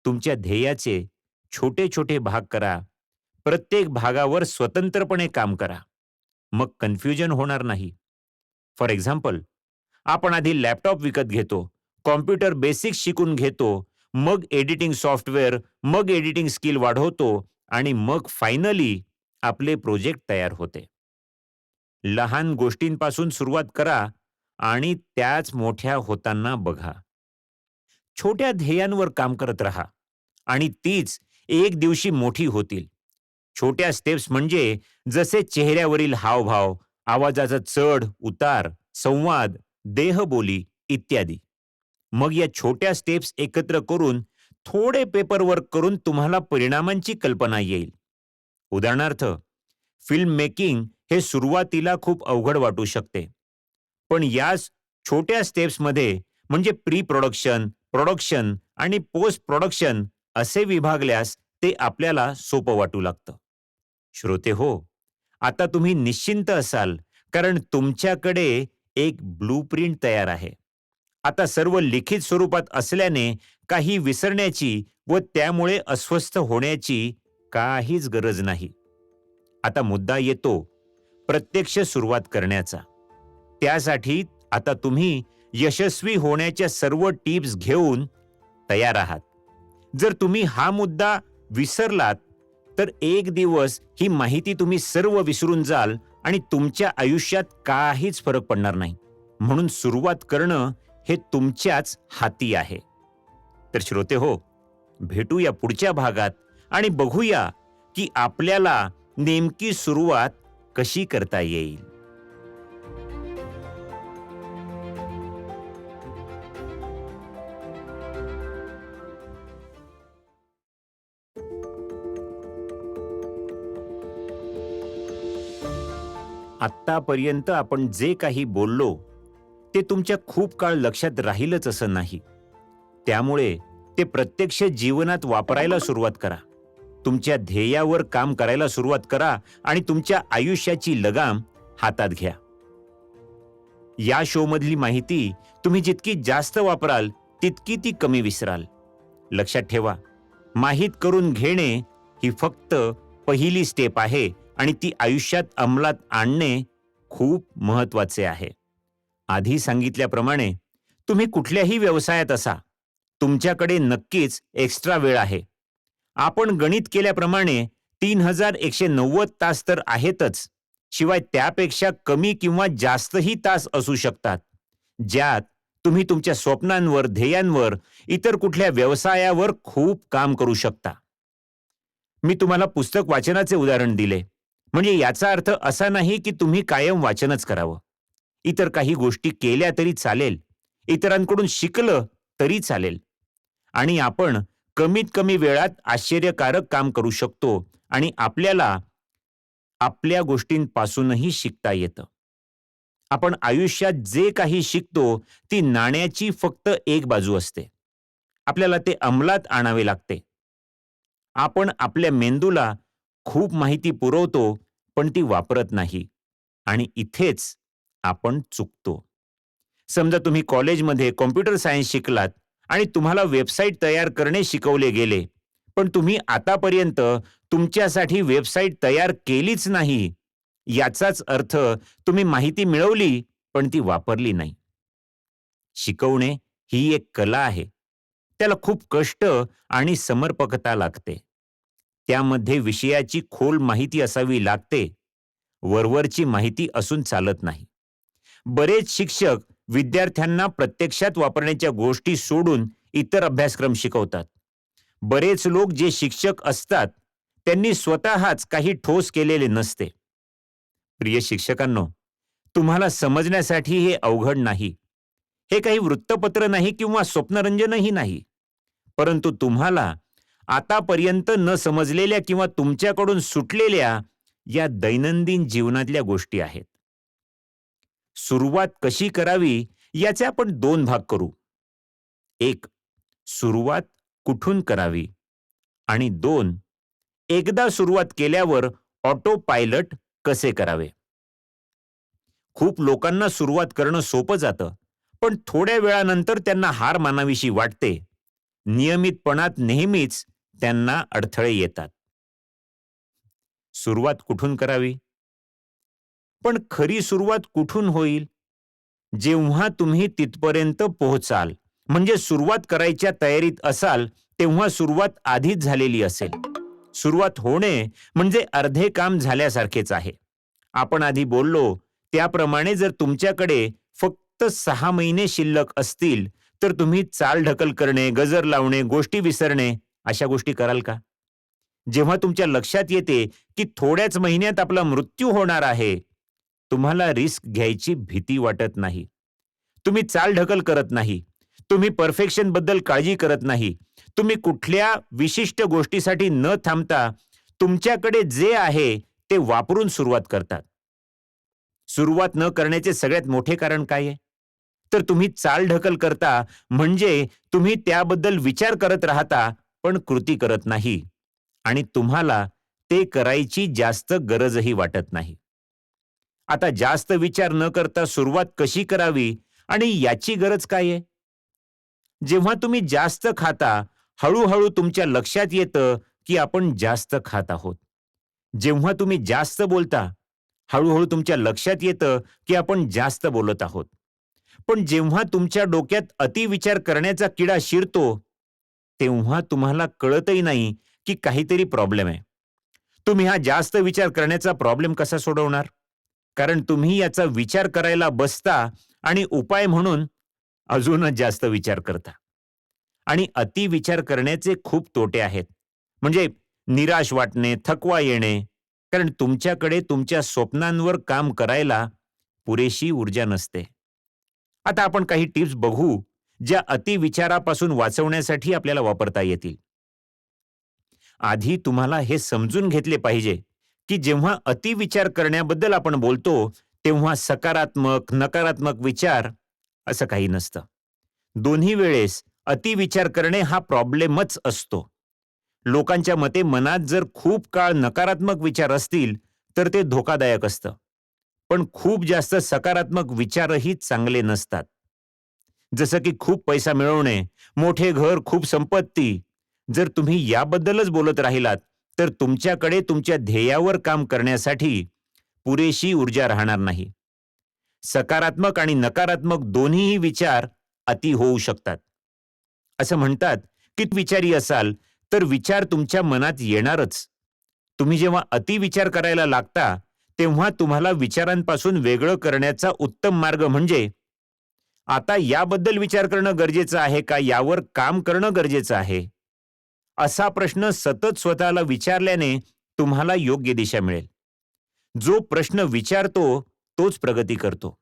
तुमच्या ध्येयाचे छोटे छोटे भाग करा. प्रत्येक भागावर स्वतंत्रपणे काम करा. मग कन्फ्युजन होणार नाही. फॉर एक्झाम्पल, आपण आधी लॅपटॉप विकत घेतो, कॉम्प्युटर बेसिक्स शिकून घेतो, मग एडिटिंग सॉफ्टवेअर, मग एडिटिंग स्किल वाढवतो आणि मग फायनली आपले प्रोजेक्ट तयार होते. लहान गोष्टींपासून सुरुवात करा आणि त्याच मोठ्या होताना बघा. छोट्या ध्येयांवर काम करत राहा आणि तीच एक दिवशी मोठी होतील. छोट्या स्टेप्स म्हणजे जसे चेहऱ्यावरील हावभाव, आवाजाचा चढ उतार, संवाद, देहबोली इत्यादी. मग या छोट्या स्टेप्स एकत्र करून थोडे पेपरवर्क करून तुम्हाला परिणामांची कल्पना येईल. उदाहरणार्थ, फिल्म मेकिंग हे सुरुवातीला खूप अवघड वाटू शकते. पण याच छोट्या स्टेप्समध्ये म्हणजे प्री प्रोडक्शन, प्रोडक्शन आणि पोस्ट प्रोडक्शन असे विभागल्यास ते आपल्याला सोपं वाटू लागतं. श्रोते हो, आता तुम्ही निश्चिंत असाल कारण तुमच्याकडे एक ब्लूप्रिंट तयार आहे. आता सर्व लिखित स्वरूपात असल्याने काही विसरण्याची व त्यामुळे अस्वस्थ होण्याची काहीच गरज नाही. आता मुद्दा येतो प्रत्यक्ष सुरुवात करण्याचा. त्यासाठी आता तुम्ही यशस्वी होण्याच्या सर्व टिप्स घेऊन तयार आहात. जर तुम्ही हा मुद्दा विसरलात तर एक दिवस ही माहिती तुम्ही सर्व विसरून जाल आणि तुमच्या आयुष्यात काहीच फरक पडणार नाही. म्हणून सुरुवात करणं हे तुमच्याच हाती आहे. तर श्रोते हो, भेटूया पुढच्या भागात आणि बघूया की आपल्याला नेमकी सुरुवात कशी करता येईल. आत्तापर्यंत आपण जे काही बोललो ते तुमच्या खूप काळ लक्षात राहीलच असं नाही. त्यामुळे ते प्रत्यक्ष जीवनात वापरायला सुरुवात करा. तुमच्या ध्येयावर काम करायला सुरुवात करा आणि तुमच्या आयुष्याची लगाम हातात घ्या. या शोमधली माहिती तुम्ही जितकी जास्त वापराल तितकी ती कमी विसराल. लक्षात ठेवा, माहीत करून घेणे ही फक्त पहिली स्टेप आहे आणि ती आयुष्यात अंमलात आणणे खूप महत्वाचे आहे. आधी सांगितल्याप्रमाणे तुम्ही कुठल्याही व्यवसायात असा, तुमच्याकडे नक्कीच एक्स्ट्रा वेळ आहे. आपण गणित केल्याप्रमाणे 3190 तास तर आहेतच, शिवाय त्यापेक्षा कमी किंवा जास्तही तास असू शकतात, ज्यात तुम्ही तुमच्या स्वप्नांवर, ध्येयांवर, इतर कुठल्या व्यवसायावर खूप काम करू शकता. मी तुम्हाला पुस्तक वाचनाचे उदाहरण दिले, म्हणजे याचा अर्थ असा नाही की तुम्ही कायम वाचनच करावं. इतर काही गोष्टी केल्या तरी चालेल, इतरांकडून शिकलं तरी चालेल, आणि आपण कमीत कमी वेळात आश्चर्यकारक काम करू शकतो आणि आपल्याला आपल्या गोष्टींपासूनही शिकता येतं. आपण आयुष्यात जे काही शिकतो ती नाण्याची फक्त एक बाजू असते. आपल्याला ते अंमलात आणावे लागते. आपण आपल्या मेंदूला खूप माहिती पुरवतो पण ती वापरत नाही, आणि इथेच आपण चुकतो. समजा तुम्ही कॉलेजमध्ये कॉम्प्युटर सायन्स शिकलात आणि तुम्हाला वेबसाईट तयार करणे शिकवले गेले, पण तुम्ही आतापर्यंत तुमच्यासाठी वेबसाईट तयार केलीच नाही. याचाच अर्थ तुम्ही माहिती मिळवली पण ती वापरली नाही. शिकवणे ही एक कला आहे. त्याला खूप कष्ट आणि समर्पकता लागते. त्यामध्ये विषयाची खोल माहिती असावी लागते. वरवरची माहिती असून चालत नाही. बरेच शिक्षक विद्यार्थ्यांना प्रत्यक्षात वापरण्याच्या गोष्टी सोडून इतर अभ्यासक्रम शिकवतात. बरेच लोक जे शिक्षक असतात त्यांनी स्वतःच काही ठोस केलेले नसते. प्रिय शिक्षकांनो, तुम्हाला समजण्यासाठी हे अवघड नाही. हे काही वृत्तपत्र नाही किंवा स्वप्नरंजनही नाही, परंतु तुम्हाला आतापर्यंत न समजलेल्या किंवा तुमच्याकडून सुटलेल्या या दैनंदिन जीवनातल्या गोष्टी आहेत. सुरुवात कशी करावी याचे आपण दोन भाग करू. एक, सुरुवात कुठून करावी, आणि दोन, एकदा सुरुवात केल्यावर ऑटो पायलट कसे करावे. खूप लोकांना सुरुवात करणं सोपं जातं, पण थोड्या वेळानंतर त्यांना हार मानावीशी वाटते. नियमितपणात नेहमीच त्यांना अडथळे येतात. सुरुवात कुठून करावी? पण खरी सुरुवात कुठून होईल? जेव्हा तुम्ही तिथपर्यंत पोहोचाल, म्हणजे सुरुवात करायच्या तयारीत असाल, तेव्हा सुरुवात आधीच झालेली असेल. सुरुवात होणे म्हणजे अर्धे काम झाल्यासारखेच आहे. आपण आधी बोललो त्याप्रमाणे जर तुमच्याकडे फक्त 6 महिने शिल्लक असतील तर तुम्ही चालढकल करणे, गजर लावणे, गोष्टी विसरणे अशा गोष्टी कराल का? जेव्हा तुमच्या लक्षात येते की थोड्याच महिन्यात आपला मृत्यू होणार आहे, तुम्हाला रिस्क घ्यायची भीती वाटत नाही. तुम्ही चालढकल करत नाही. तुम्ही परफेक्शन बद्दल काळजी करत नाही. तुम्ही कुठल्या विशिष्ट गोष्टीसाठी न थांबता तुमच्याकडे जे आहे ते वापरून सुरुवात करतात. सुरुवात न करण्याचे सगळ्यात मोठे कारण काय आहे? तर तुम्ही चालढकल करता, म्हणजे तुम्ही त्याबद्दल विचार करत राहता, पण कृती करत नाही आणि तुम्हाला ते करायची जास्त गरजही वाटत नाही. आता जास्त विचार न करता सुरुवात कशी करावी आणि याची गरज काय आहे? जेव्हा तुम्ही जास्त खाता, हळूहळू तुमच्या लक्षात येतं की आपण जास्त खात आहोत. जेव्हा तुम्ही जास्त बोलता, हळूहळू तुमच्या लक्षात येतं की आपण जास्त बोलत आहोत. पण जेव्हा तुमच्या डोक्यात अतिविचार करण्याचा किडा शिरतो, तेव्हा तुम्हाला कळतही नाही की काहीतरी प्रॉब्लेम आहे. तुम्ही हा जास्त विचार करण्याचा प्रॉब्लेम कसा सोडवणार? कारण तुम्ही याचा विचार करायला बसता आणि उपाय म्हणून अजूनच जास्त विचार करता. आणि अतिविचार करण्याचे खूप तोटे आहेत. म्हणजे निराश वाटणे, थकवा येणे, कारण तुमच्याकडे तुमच्या स्वप्नांवर काम करायला पुरेशी ऊर्जा नसते. आता आपण काही टिप्स बघू, ज्या अतिविचारापासून वाचवण्यासाठी आपल्याला वापरता येतील. आधी तुम्हाला हे समजून घेतले पाहिजे, की जेव्हा अतिविचार करण्याबद्दल आपण बोलतो, तेव्हा सकारात्मक, नकारात्मक विचार असं काही नसतं. दोन्ही वेळेस अतिविचार करणे हा प्रॉब्लेमच असतो. लोकांच्या मते मनात जर खूप काळ नकारात्मक विचार असतील, तर ते धोकादायक असतं. पण खूप जास्त सकारात्मक विचारही चांगले नसतात. जसं की खूप पैसा मिळवणे, मोठे घर, खूप संपत्ती. जर तुम्ही याबद्दलच बोलत राहिलात, तर तुमच्याकडे तुमच्या ध्येयावर काम करण्यासाठी पुरेशी ऊर्जा राहणार नाही. सकारात्मक आणि नकारात्मक दोन्हीही विचार अति होऊ शकतात. असं म्हणतात की विचारी असाल तर विचार तुमच्या मनात येणारच. तुम्ही जेव्हा अतिविचार करायला लागता, तेव्हा तुम्हाला विचारांपासून वेगळं करण्याचा उत्तम मार्ग म्हणजे आता याबद्दल विचार करणं गरजेचं आहे का, यावर काम करणं गरजेचं आहे, असा प्रश्न सतत स्वतःला विचारल्याने तुम्हाला योग्य दिशा मिळेल. जो प्रश्न विचारतो तोच प्रगती करतो.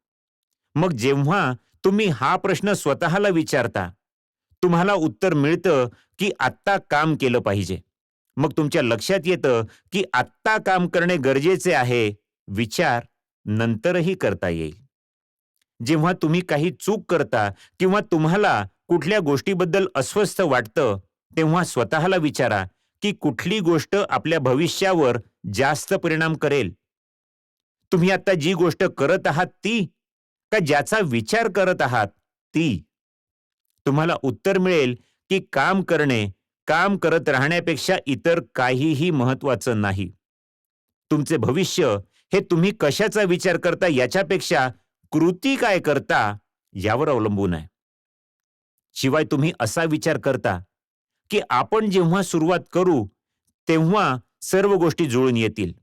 मग जेव्हा तुम्ही हा प्रश्न स्वतःला विचारता, तुम्हाला उत्तर मिळतं की आत्ता काम केलं पाहिजे. मग तुमच्या लक्षात येतं की आत्ता काम करणे गरजेचे आहे. विचार नंतरही करता येईल. जेव्हा तुम्ही काही चूक करता किंवा तुम्हाला कुठल्या गोष्टीबद्दल अस्वस्थ वाटतं, तेव्हा स्वतःला विचारा की कुठली गोष्ट आपल्या भविष्यावर जास्त परिणाम करेल. तुम्ही आता जी गोष्ट करत आहात ती, का ज्याचा विचार करत आहात ती? तुम्हाला उत्तर मिळेल की काम करत राहण्यापेक्षा इतर काहीही महत्वाचं नाही. तुमचे भविष्य हे तुम्ही कशाचा विचार करता याच्यापेक्षा कृती काय करता यावर अवलंबून आहे. शिवाय तुम्ही असा विचार करता की आपण जेव्हा सुरुवात करू, तेव्हा सर्व गोष्टी जुळून येतील.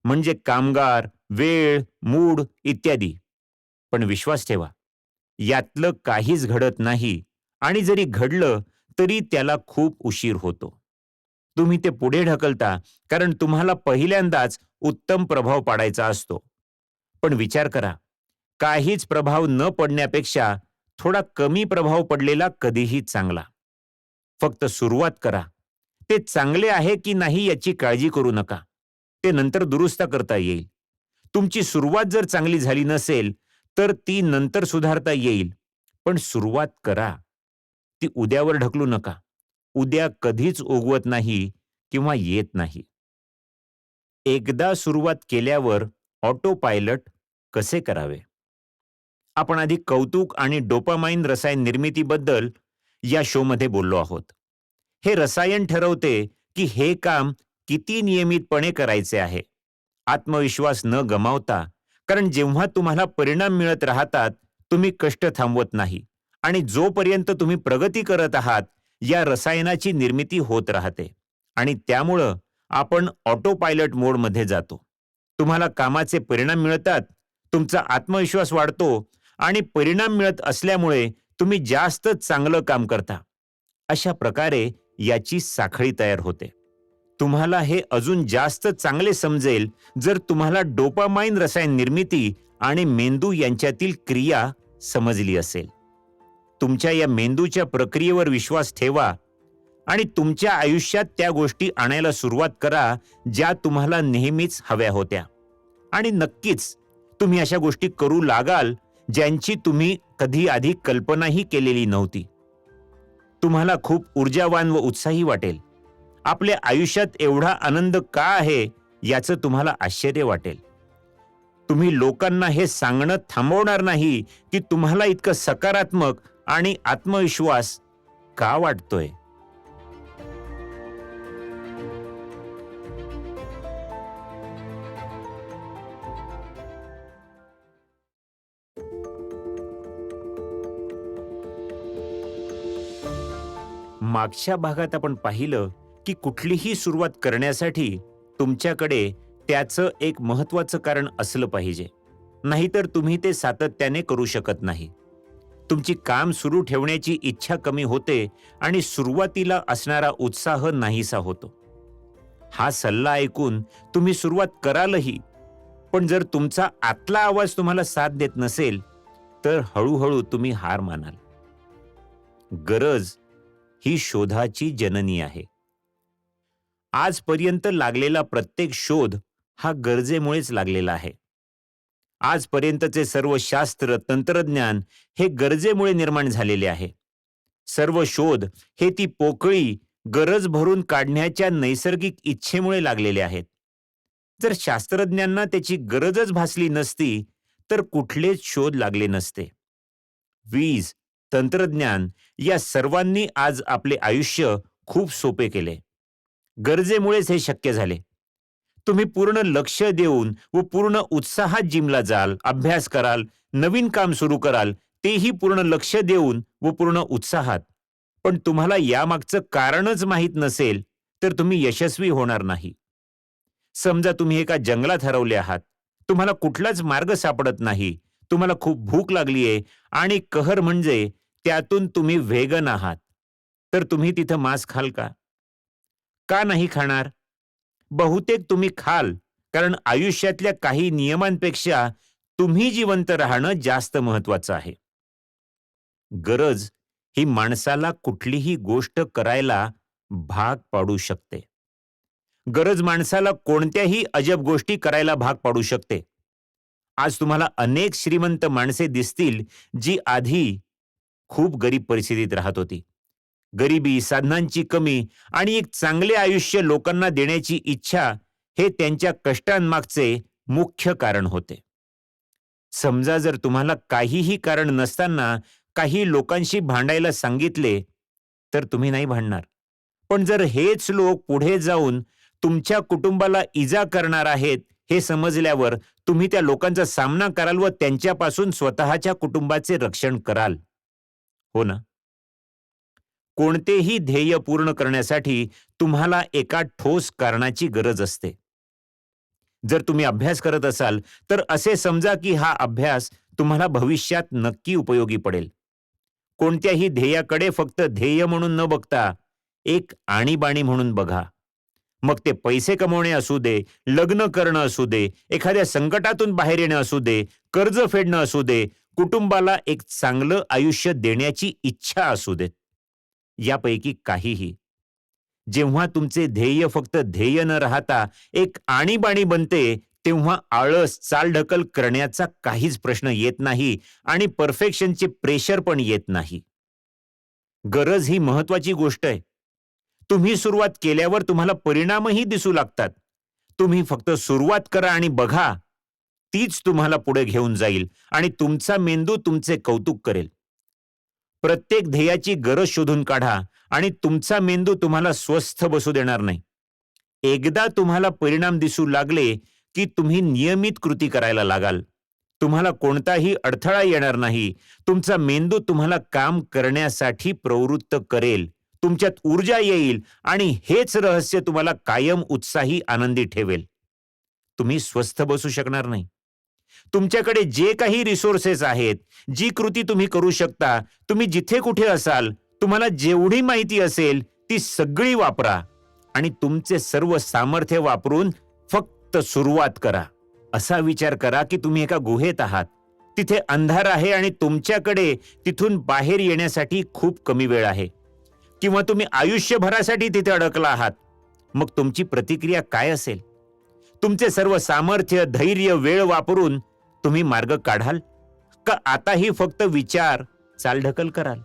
म्हणजे कामगार, वेळ, मूड इत्यादी. पण विश्वास ठेवा, यातलं काहीच घडत नाही आणि जरी घडलं तरी त्याला खूप उशीर होतो. तुम्ही ते पुढे ढकलता कारण तुम्हाला पहिल्यांदाच उत्तम प्रभाव पाडायचा असतो. पण विचार करा, काहीच प्रभाव न पडण्यापेक्षा थोडा कमी प्रभाव पडलेला कधीही चांगला. फक्त सुरुवात करा. ते चांगले आहे की नाही याची काळजी करू नका. ते नंतर दुरुस्त करता येईल. तुमची सुरुवात जर चांगली झाली नसेल, तर ती नंतर सुधारता येईल. पण सुरुवात करा. ती उद्यावर ढकलू नका. उद्या कधीच उगवत नाही किंवा येत नाही. एकदा सुरुवात केल्यावर ऑटो पायलट कसे करावे? आपण आधी कौतुक आणि डोपामाइन रसायन निर्मितीबद्दल या शोमध्ये बोललो आहोत. हे रसायन ठरवते की हे काम किती नियमितपणे करायचे आहे. आत्मविश्वास न गमावता, कारण जेव्हा तुम्हाला परिणाम मिळत राहतात, तुम्ही कष्ट थांबवत नाही आणि जोपर्यंत तुम्ही प्रगती करत आहात, या रसायनाची निर्मिती होत राहते आणि त्यामुळं आपण ऑटो पायलट मोडमध्ये जातो. तुम्हाला कामाचे परिणाम मिळतात, तुमचा आत्मविश्वास वाढतो आणि परिणाम मिळत असल्यामुळे तुम्ही जास्त चांगलं काम करता. अशा प्रकारे याची साखळी तयार होते. तुम्हाला हे अजून जास्त चांगले समजेल जर तुम्हाला डोपामाइन रसायन निर्मिती आणि मेंदू यांच्यातील क्रिया समजली असेल. तुमच्या या मेंदूच्या प्रक्रियेवर विश्वास ठेवा. आणि तुमच्या आयुष्यात त्या गोष्टी आणायला सुरुवात करा ज्या तुम्हाला नेहमीच हव्या होत्या. आणि नक्कीच तुम्ही अशा गोष्टी करू लागाल ज्यांची तुम्ही कधी आधी कल्पनाही केलेली नव्हती. तुम्हाला खूप ऊर्जावान व उत्साही वाटेल. आपल्या आयुष्यात एवढा आनंद का आहे याचं तुम्हाला आश्चर्य वाटेल. तुम्ही लोकांना हे सांगणं थांबवणार नाही की तुम्हाला इतकं सकारात्मक आणि आत्मविश्वास का वाटतोय. मागच्या भागात आपण पाहिलं की कुठलीही सुरुवात करण्यासाठी तुमच्याकडे त्याचं एक महत्वाचं कारण असलं पाहिजे, नाहीतर तुम्ही ते सातत्याने करू शकत नाही. तुमची काम सुरू ठेवण्याची इच्छा कमी होते आणि सुरुवातीला असणारा उत्साह नाहीसा होतो. हा सल्ला ऐकून तुम्ही सुरुवात करालही, पण जर तुमचा आतला आवाज तुम्हाला साथ देत नसेल तर हळूहळू तुम्ही हार मानाल. गरज ही शोधाची जननी आहे. आजपर्यंत लागलेला प्रत्येक शोध हा गरजेमुळेच लागलेला आहे. आजपर्यंतचे सर्व शास्त्र तंत्रज्ञान हे गरजेमुळे निर्माण झालेले आहे. सर्व शोध हे ती पोकळी गरज भरून काढण्याच्या नैसर्गिक इच्छेमुळे लागलेले आहेत. जर शास्त्रज्ञांना त्याची गरजच भासली नसती तर कुठलेच शोध लागले नसते. वीज, तंत्रज्ञान या सर्वांनी आज आपले आयुष्य खूप सोपे केले. गरजेमुळेच हे शक्य झाले. तुम्ही पूर्ण लक्ष देऊन व पूर्ण उत्साहात जिमला जाल, अभ्यास कराल, नवीन काम सुरू कराल, तेही पूर्ण लक्ष देऊन व पूर्ण उत्साहात. पण तुम्हाला यामागचं कारणच माहीत नसेल तर तुम्ही यशस्वी होणार नाही. समजा तुम्ही एका जंगलात हरवले आहात. तुम्हाला कुठलाच मार्ग सापडत नाही. तुम्हाला खूप भूक लागलीये आणि कहर म्हणजे त्यातून तुम्ही व्हेगन आहात. तर तुम्ही तिथं मांस खाल का? का नाही खाणार? बहुतेक तुम्ही खाल, कारण आयुष्यातल्या काही नियमांपेक्षा तुम्ही जिवंत राहणं जास्त महत्वाचं आहे. गरज ही माणसाला कुठलीही गोष्ट करायला भाग पाडू शकते. गरज माणसाला कोणत्याही अजब गोष्टी करायला भाग पाडू शकते. आज तुम्हाला अनेक श्रीमंत माणसे दिसतील जी आधी खूप गरीब परिस्थितीत राहत होती. गरिबी, साधनांची कमी आणि एक चांगले आयुष्य लोकांना देण्याची इच्छा हे त्यांच्या कष्टांमागचे मुख्य कारण होते. समजा जर तुम्हाला काहीही कारण नसताना काही लोकांशी भांडायला सांगितले तर तुम्ही नाही भांडणार. पण जर हेच लोक पुढे जाऊन तुमच्या कुटुंबाला इजा करणार आहेत हे समजल्यावर तुम्ही त्या लोकांचा सामना कराल व त्यांच्यापासून स्वतःच्या कुटुंबाचे रक्षण कराल. हो ना? कोणतेही ध्येय पूर्ण करण्यासाठी तुम्हाला एका ठोस कारणाची गरज असते. जर तुम्ही अभ्यास करत असाल तर असे समजा की हा अभ्यास तुम्हाला भविष्यात नक्की उपयोगी पडेल. कोणत्याही ध्येयाकडे फक्त ध्येय म्हणून न बघता एक आणीबाणी म्हणून बघा. मग ते पैसे कमवणे असू दे, लग्न करणं असू दे, एखाद्या संकटातून बाहेर येणं असू दे, कर्ज फेडणं असू दे, कुटुंबाला एक चांगलं आयुष्य देण्याची इच्छा असू देत. यापैकी काहीही. जेव्हा तुमचे ध्येय फक्त ध्येय न राहता एक आणीबाणी बनते तेव्हा आळस, चालढकल करण्याचा काहीच प्रश्न येत नाही आणि परफेक्शनचे प्रेशर पण येत नाही. गरज ही महत्वाची गोष्ट आहे. तुम्ही सुरुवात केल्यावर तुम्हाला परिणामही दिसू लागतात. तुम्ही फक्त सुरुवात करा आणि बघा, तीच तुम्हाला पुढे घेऊन जाईल आणि तुमचा मेंदू तुमचे कौतुक करेल. प्रत्येक ध्येयाची गरज शोधून काढा आणि तुमचा मेंदू तुम्हाला स्वस्थ बसू देणार नाही. एकदा तुम्हाला परिणाम दिसू लागले की तुम्ही नियमित कृती करायला लागाल. तुम्हाला कोणताही अडथळा येणार नाही. तुमचा मेंदू तुम्हाला काम करण्यासाठी प्रवृत्त करेल. तुमच्यात ऊर्जा येईल आणि हेच रहस्य तुम्हाला कायम उत्साही, आनंदी ठेवेल. तुम्ही स्वस्थ बसू शकणार नाही. तुमच्याकडे जे काही रिसोर्सेस आहेत, जी कृती तुम्ही करू शकता, तुम्ही जिथे कुठे असाल, तुम्हाला जेवढी माहिती असेल ती सगळी वापरा आणि तुमचे सर्व सामर्थ्य वापरून फक्त सुरुवात करा. असा विचार करा की तुम्ही एका गुहेत आहात. तिथे अंधार आहे आणि तुमच्याकडे तिथून बाहेर येण्यासाठी खूप कमी वेळ आहे. किंवा तुम्ही आयुष्यभरासाठी तिथे अडकला आहात, मग तुमची प्रतिक्रिया काय असेल? तुमचे सर्व सामर्थ्य, धैर्य, वेळ वापरून तुम्ही मार्ग काढाल का आताही फक्त विचार, चालढकल कराल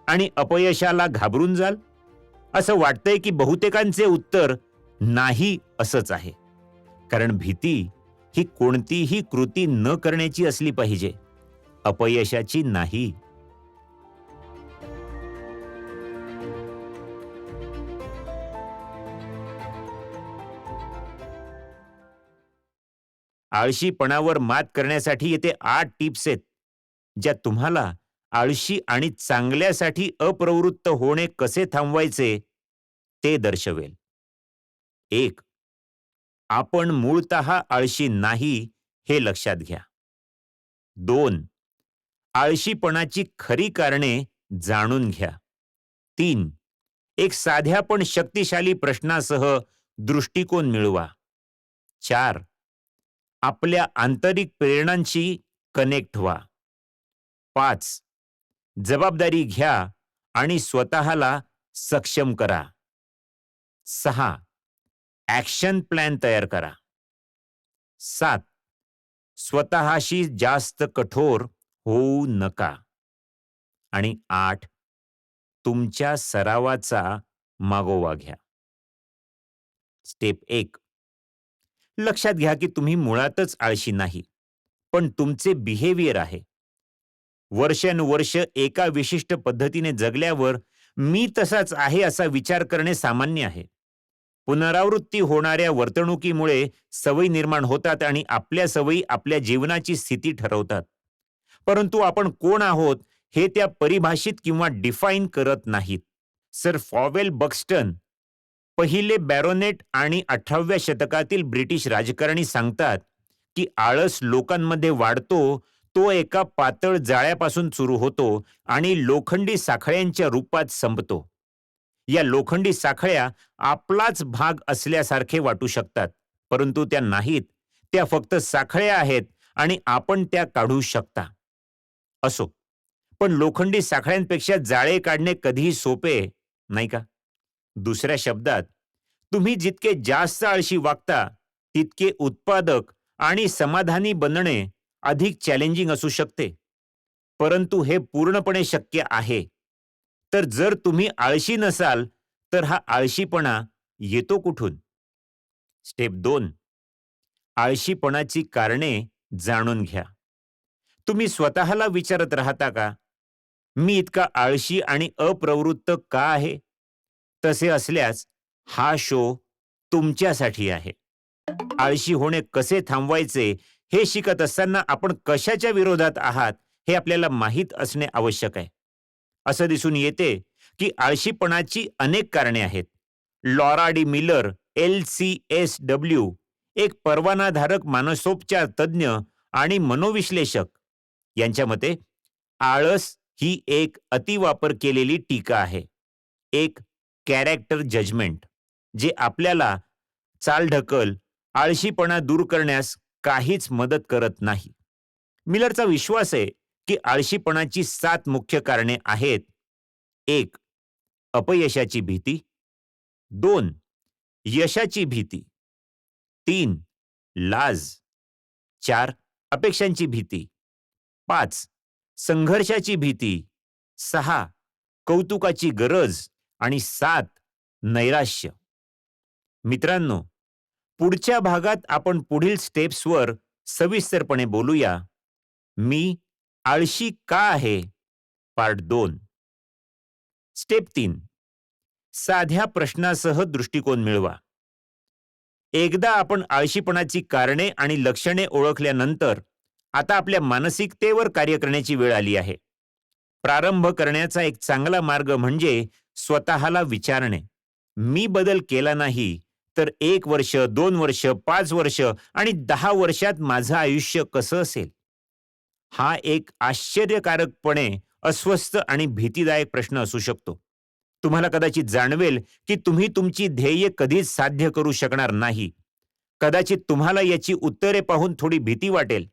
आणि अपयशाला घाबरून जाल? असं वाटतंय की बहुतेकांचे उत्तर नाही असंच आहे. कारण भीती ही कोणतीही कृती न करण्याची असली पाहिजे, अपयशाची नाही. आळशीपणावर मात करण्यासाठी येथे 8 टिप्स आहेत, ज्या तुम्हाला आळशी आणि चांगल्यासाठी अप्रवृत्त होणे कसे थांबवायचे ते दर्शवेल. 1. आपण मूळतः आळशी नाही हे लक्षात घ्या. 2. आळशीपणाची खरी कारणे जाणून घ्या. 3. एक साध्या पण शक्तिशाली प्रश्नासह दृष्टिकोन मिळवा. 4. आपल्या आंतरिक प्रेरणांशी कनेक्ट व्हा. 5. जबाबदारी घ्या आणि स्वतःला सक्षम करा. 6. ॲक्शन प्लॅन तयार करा. 7. स्वतःशी जास्त कठोर होऊ नका. आणि 8. तुमच्या सरावाचा मागोवा घ्या. स्टेप 1. लक्षात घ्या की तुम्ही मुळातच आळशी नाही, पण तुमचे बिहेवियर आहे. वर्षानुवर्ष एका विशिष्ट पद्धतीने जगल्यावर मी तसाच आहे असा विचार करणे सामान्य आहे. पुनरावृत्ती होणाऱ्या वर्तणुकीमुळे सवयी निर्माण होतात आणि आपल्या सवयी आपल्या जीवनाची स्थिती ठरवतात. परंतु आपण कोण आहोत हे त्या परिभाषित किंवा डिफाईन करत नाहीत. सर फॉवेल बक्स्टन, पहिले बॅरोनेट आणि 18व्या शतकातील ब्रिटिश राजकारणी सांगतात की आळस लोकांमध्ये वाढतो तो एका पातळ जाळ्यापासून सुरू होतो आणि लोखंडी साखळ्यांच्या रूपात संपतो. या लोखंडी साखळ्या आपलाच भाग असल्यासारखे वाटू शकतात, परंतु त्या नाहीत. त्या फक्त साखळ्या आहेत आणि आपण त्या काढू शकता. असो, पण लोखंडी साखळ्यांपेक्षा जाळे काढणे कधीही सोपे नाही का? दुसऱ्या शब्दात, तुम्ही जितके जास्त आळशी वागता तितके उत्पादक आणि समाधानी बनणे अधिक चॅलेंजिंग असू शकते. परंतु हे पूर्णपणे शक्य आहे. तर जर तुम्ही आळशी नसाल तर हा आळशीपणा येतो कुठून? स्टेप 2. आळशीपणाची कारणे जाणून घ्या. तुम्ही स्वतःला विचारत राहता का, मी इतका आळशी आणि अप्रवृत्त का आहे? तसे असल्यास हा शो तुमच्यासाठी आहे. आळशी होणे कसे थांबवायचे हे शिकत असताना आपण कशाच्या विरोधात आहात हे आपल्याला माहीत असणे आवश्यक आहे. असं दिसून येते की आळशीपणाची अनेक कारणे आहेत. लॉरा डी मिलर, LCSW, एक परवानाधारक मानसोपचार तज्ज्ञ आणि मनोविश्लेषक, यांच्या मते आळस ही एक अतिवापर केलेली टीका आहे, एक कॅरेक्टर जजमेंट, जे आपल्याला चालढकल, आळशीपणा दूर करण्यास काहीच मदत करत नाही. मिलरचा विश्वास आहे की आळशीपणाची 7 मुख्य कारणे आहेत. 1. अपयशाची भीती. 2. यशाची भीती. 3. लाज. 4. अपेक्षांची भीती. 5. संघर्षाची भीती. 6. कौतुकाची गरज. आणि 7. नैराश्य. मित्रांनो, पुढच्या भागात आपण पुढील स्टेप्सवर सविस्तरपणे बोलूया. मी आळशी का आहे, पार्ट 2. स्टेप 3. साध्या प्रश्नासह दृष्टिकोन मिळवा. एकदा आपण आळशीपणाची कारणे आणि लक्षणे ओळखल्यानंतर आता आपल्या मानसिकतेवर कार्य करण्याची वेळ आली आहे. प्रारंभ करण्याचा एक चांगला मार्ग म्हणजे स्वतःला विचारणे, मी बदल केला नाही तर 1 वर्ष, 2 वर्ष, 5 वर्ष आणि 10 वर्षात माझं आयुष्य कसं असेल? हा एक आश्चर्यकारकपणे अस्वस्थ आणि भीतीदायक प्रश्न असू शकतो. तुम्हाला कदाचित जाणवेल की तुम्ही तुमची ध्येय कधीच साध्य करू शकणार नाही. कदाचित तुम्हाला याची उत्तरे पाहून थोडी भीती वाटेल.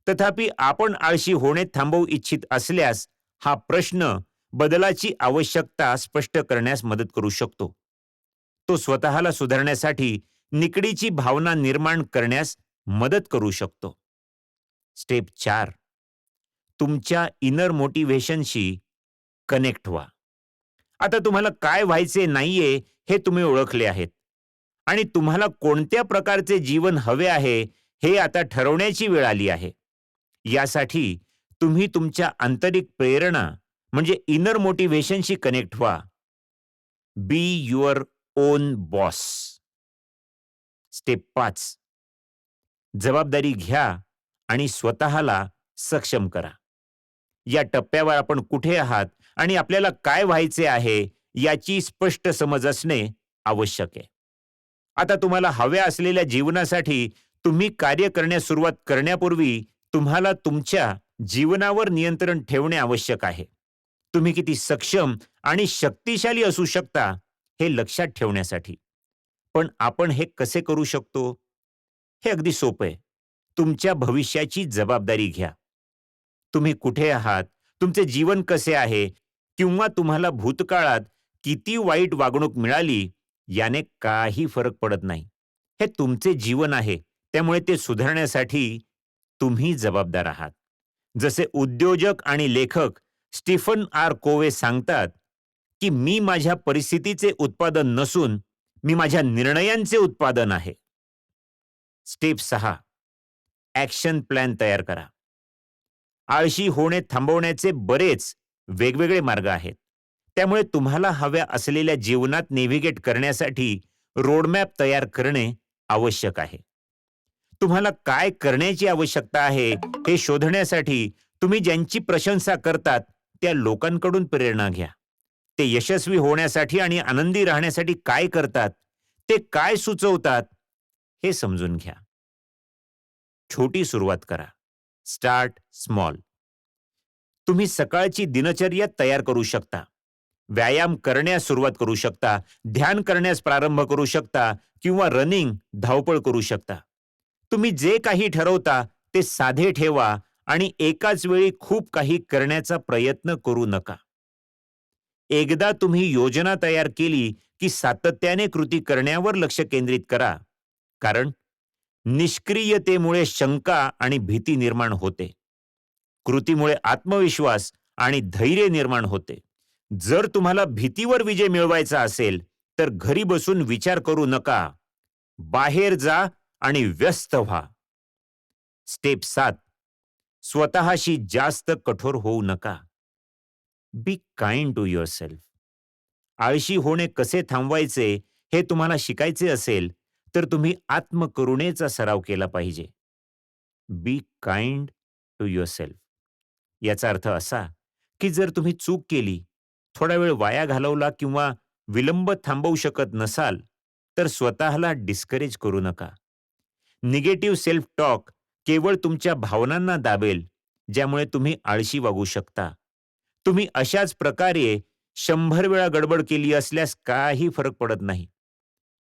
तथापि आपण आळशी होणे थांबवू इच्छित असल्यास हा प्रश्न बदलाची आवश्यकता स्पष्ट करण्यास मदत करू शकतो. तो स्वतःला सुधारण्यासाठी निकडीची भावना निर्माण करण्यास मदत करू शकतो. स्टेप 4, तुमच्या इनर मोटिव्हेशनशी कनेक्ट व्हा. आता तुम्हाला काय व्हायचे नाहीये हे तुम्ही ओळखले आहेत आणि तुम्हाला कोणत्या प्रकारचे जीवन हवे आहे हे आता ठरवण्याची वेळ आली आहे. यासाठी तुम्ही तुमच्या आंतरिक प्रेरणा म्हणजे इनर मोटिव्हेशनशी कनेक्ट व्हा. Be your on boss. Step 5, जबाबदारी घ्या आणि स्वतःला सक्षम करा. या टप्प्यावर आपण कुठे आहात आणि आपल्याला काय व्हायचे आहे याची स्पष्ट समज असणे आवश्यक आहे. आता तुम्हाला हव्या असलेल्या जीवनासाठी तुम्ही कार्य करण्यास सुरुवात करण्यापूर्वी तुम्हाला तुमच्या जीवनावर नियंत्रण ठेवणे आवश्यक आहे. तुम्ही किती सक्षम आणि शक्तिशाली असू शकता हे लक्षात ठेवण्यासाठी. पण आपण हे कसे करू शकतो? हे अगदी सोपं आहे. तुमच्या भविष्याची जबाबदारी घ्या. तुम्ही कुठे आहात, तुमचे जीवन कसे आहे किंवा तुम्हाला भूतकाळात किती वाईट वागणूक मिळाली याने काही फरक पडत नाही. हे तुमचे जीवन आहे, त्यामुळे ते सुधारण्यासाठी तुम्ही जबाबदार आहात. जसे उद्योजक आणि लेखक स्टीफन आर कोवे सांगतात की मी माझ्या परिस्थितीचे उत्पादन नसून मी माझ्या निर्णयांचे उत्पादन आहे. स्टेप 6, ॲक्शन प्लॅन तयार करा. आळशी होणे थांबवण्याचे बरेच वेगवेगळे मार्ग आहेत. त्यामुळे तुम्हाला हव्या असलेल्या जीवनात नेव्हिगेट करण्यासाठी रोडमॅप तयार करणे आवश्यक आहे. तुम्हाला काय करण्याची आवश्यकता आहे हे शोधण्यासाठी तुम्ही ज्यांची प्रशंसा करतात त्या लोकांकडून प्रेरणा घ्या. ते यशस्वी होण्यासाठी आणि आनंदी राहण्यासाठी काय करतात, ते काय सुचवतात हे समजून घ्या. छोटी सुरुवात करा. Start small. तुम्ही सकाळची दिनचर्या तयार करू शकता. व्यायाम करण्यास सुरुवात करू शकता, ध्यान करण्यास प्रारंभ करू शकता किंवा रनिंग, धावपळ करू शकता. तुम्ही जे काही ठरवता ते साधे ठेवा आणि एकाच वेळी खूप काही करण्याचा प्रयत्न करू नका. एकदा तुम्ही योजना तयार केली की सातत्याने कृती करण्यावर लक्ष केंद्रित करा. कारण निष्क्रियतेमुळे शंका आणि भीती निर्माण होते. कृतीमुळे आत्मविश्वास आणि धैर्य निर्माण होते. जर तुम्हाला भीतीवर विजय मिळवायचा असेल तर घरी बसून विचार करू नका. बाहेर जा आणि व्यस्त व्हा. स्टेप 7, स्वतःशी जास्त कठोर होऊ नका. Be kind to yourself. आळशी होणे कसे थांबवायचे हे तुम्हाला शिकायचे असेल तर तुम्ही आत्मकरुणेचा सराव केला पाहिजे. Be kind to yourself. याचा अर्थ असा की जर तुम्ही चूक केली, थोडा वेळ वाया घालवला किंवा विलंब थांबवू शकत नसाल तर स्वतःला डिस्करेज करू नका. निगेटिव्ह सेल्फ टॉक केवळ तुमच्या भावनांना दाबेल, ज्यामुळे तुम्ही आळशी वागू शकता. तुम्ही अशाच प्रकारे 100 वेळा गडबड केली असल्यास काही फरक पडत नाही.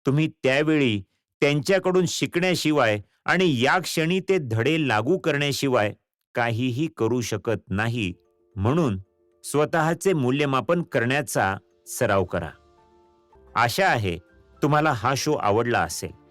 तुम्ही त्यावेळी त्यांच्याकडून शिकण्याशिवाय आणि या क्षणी ते धडे लागू करण्याशिवाय काहीही करू शकत नाही. म्हणून स्वतःचे मूल्यमापन करण्याचा सराव करा. आशा आहे तुम्हाला हा शो आवडला असेल.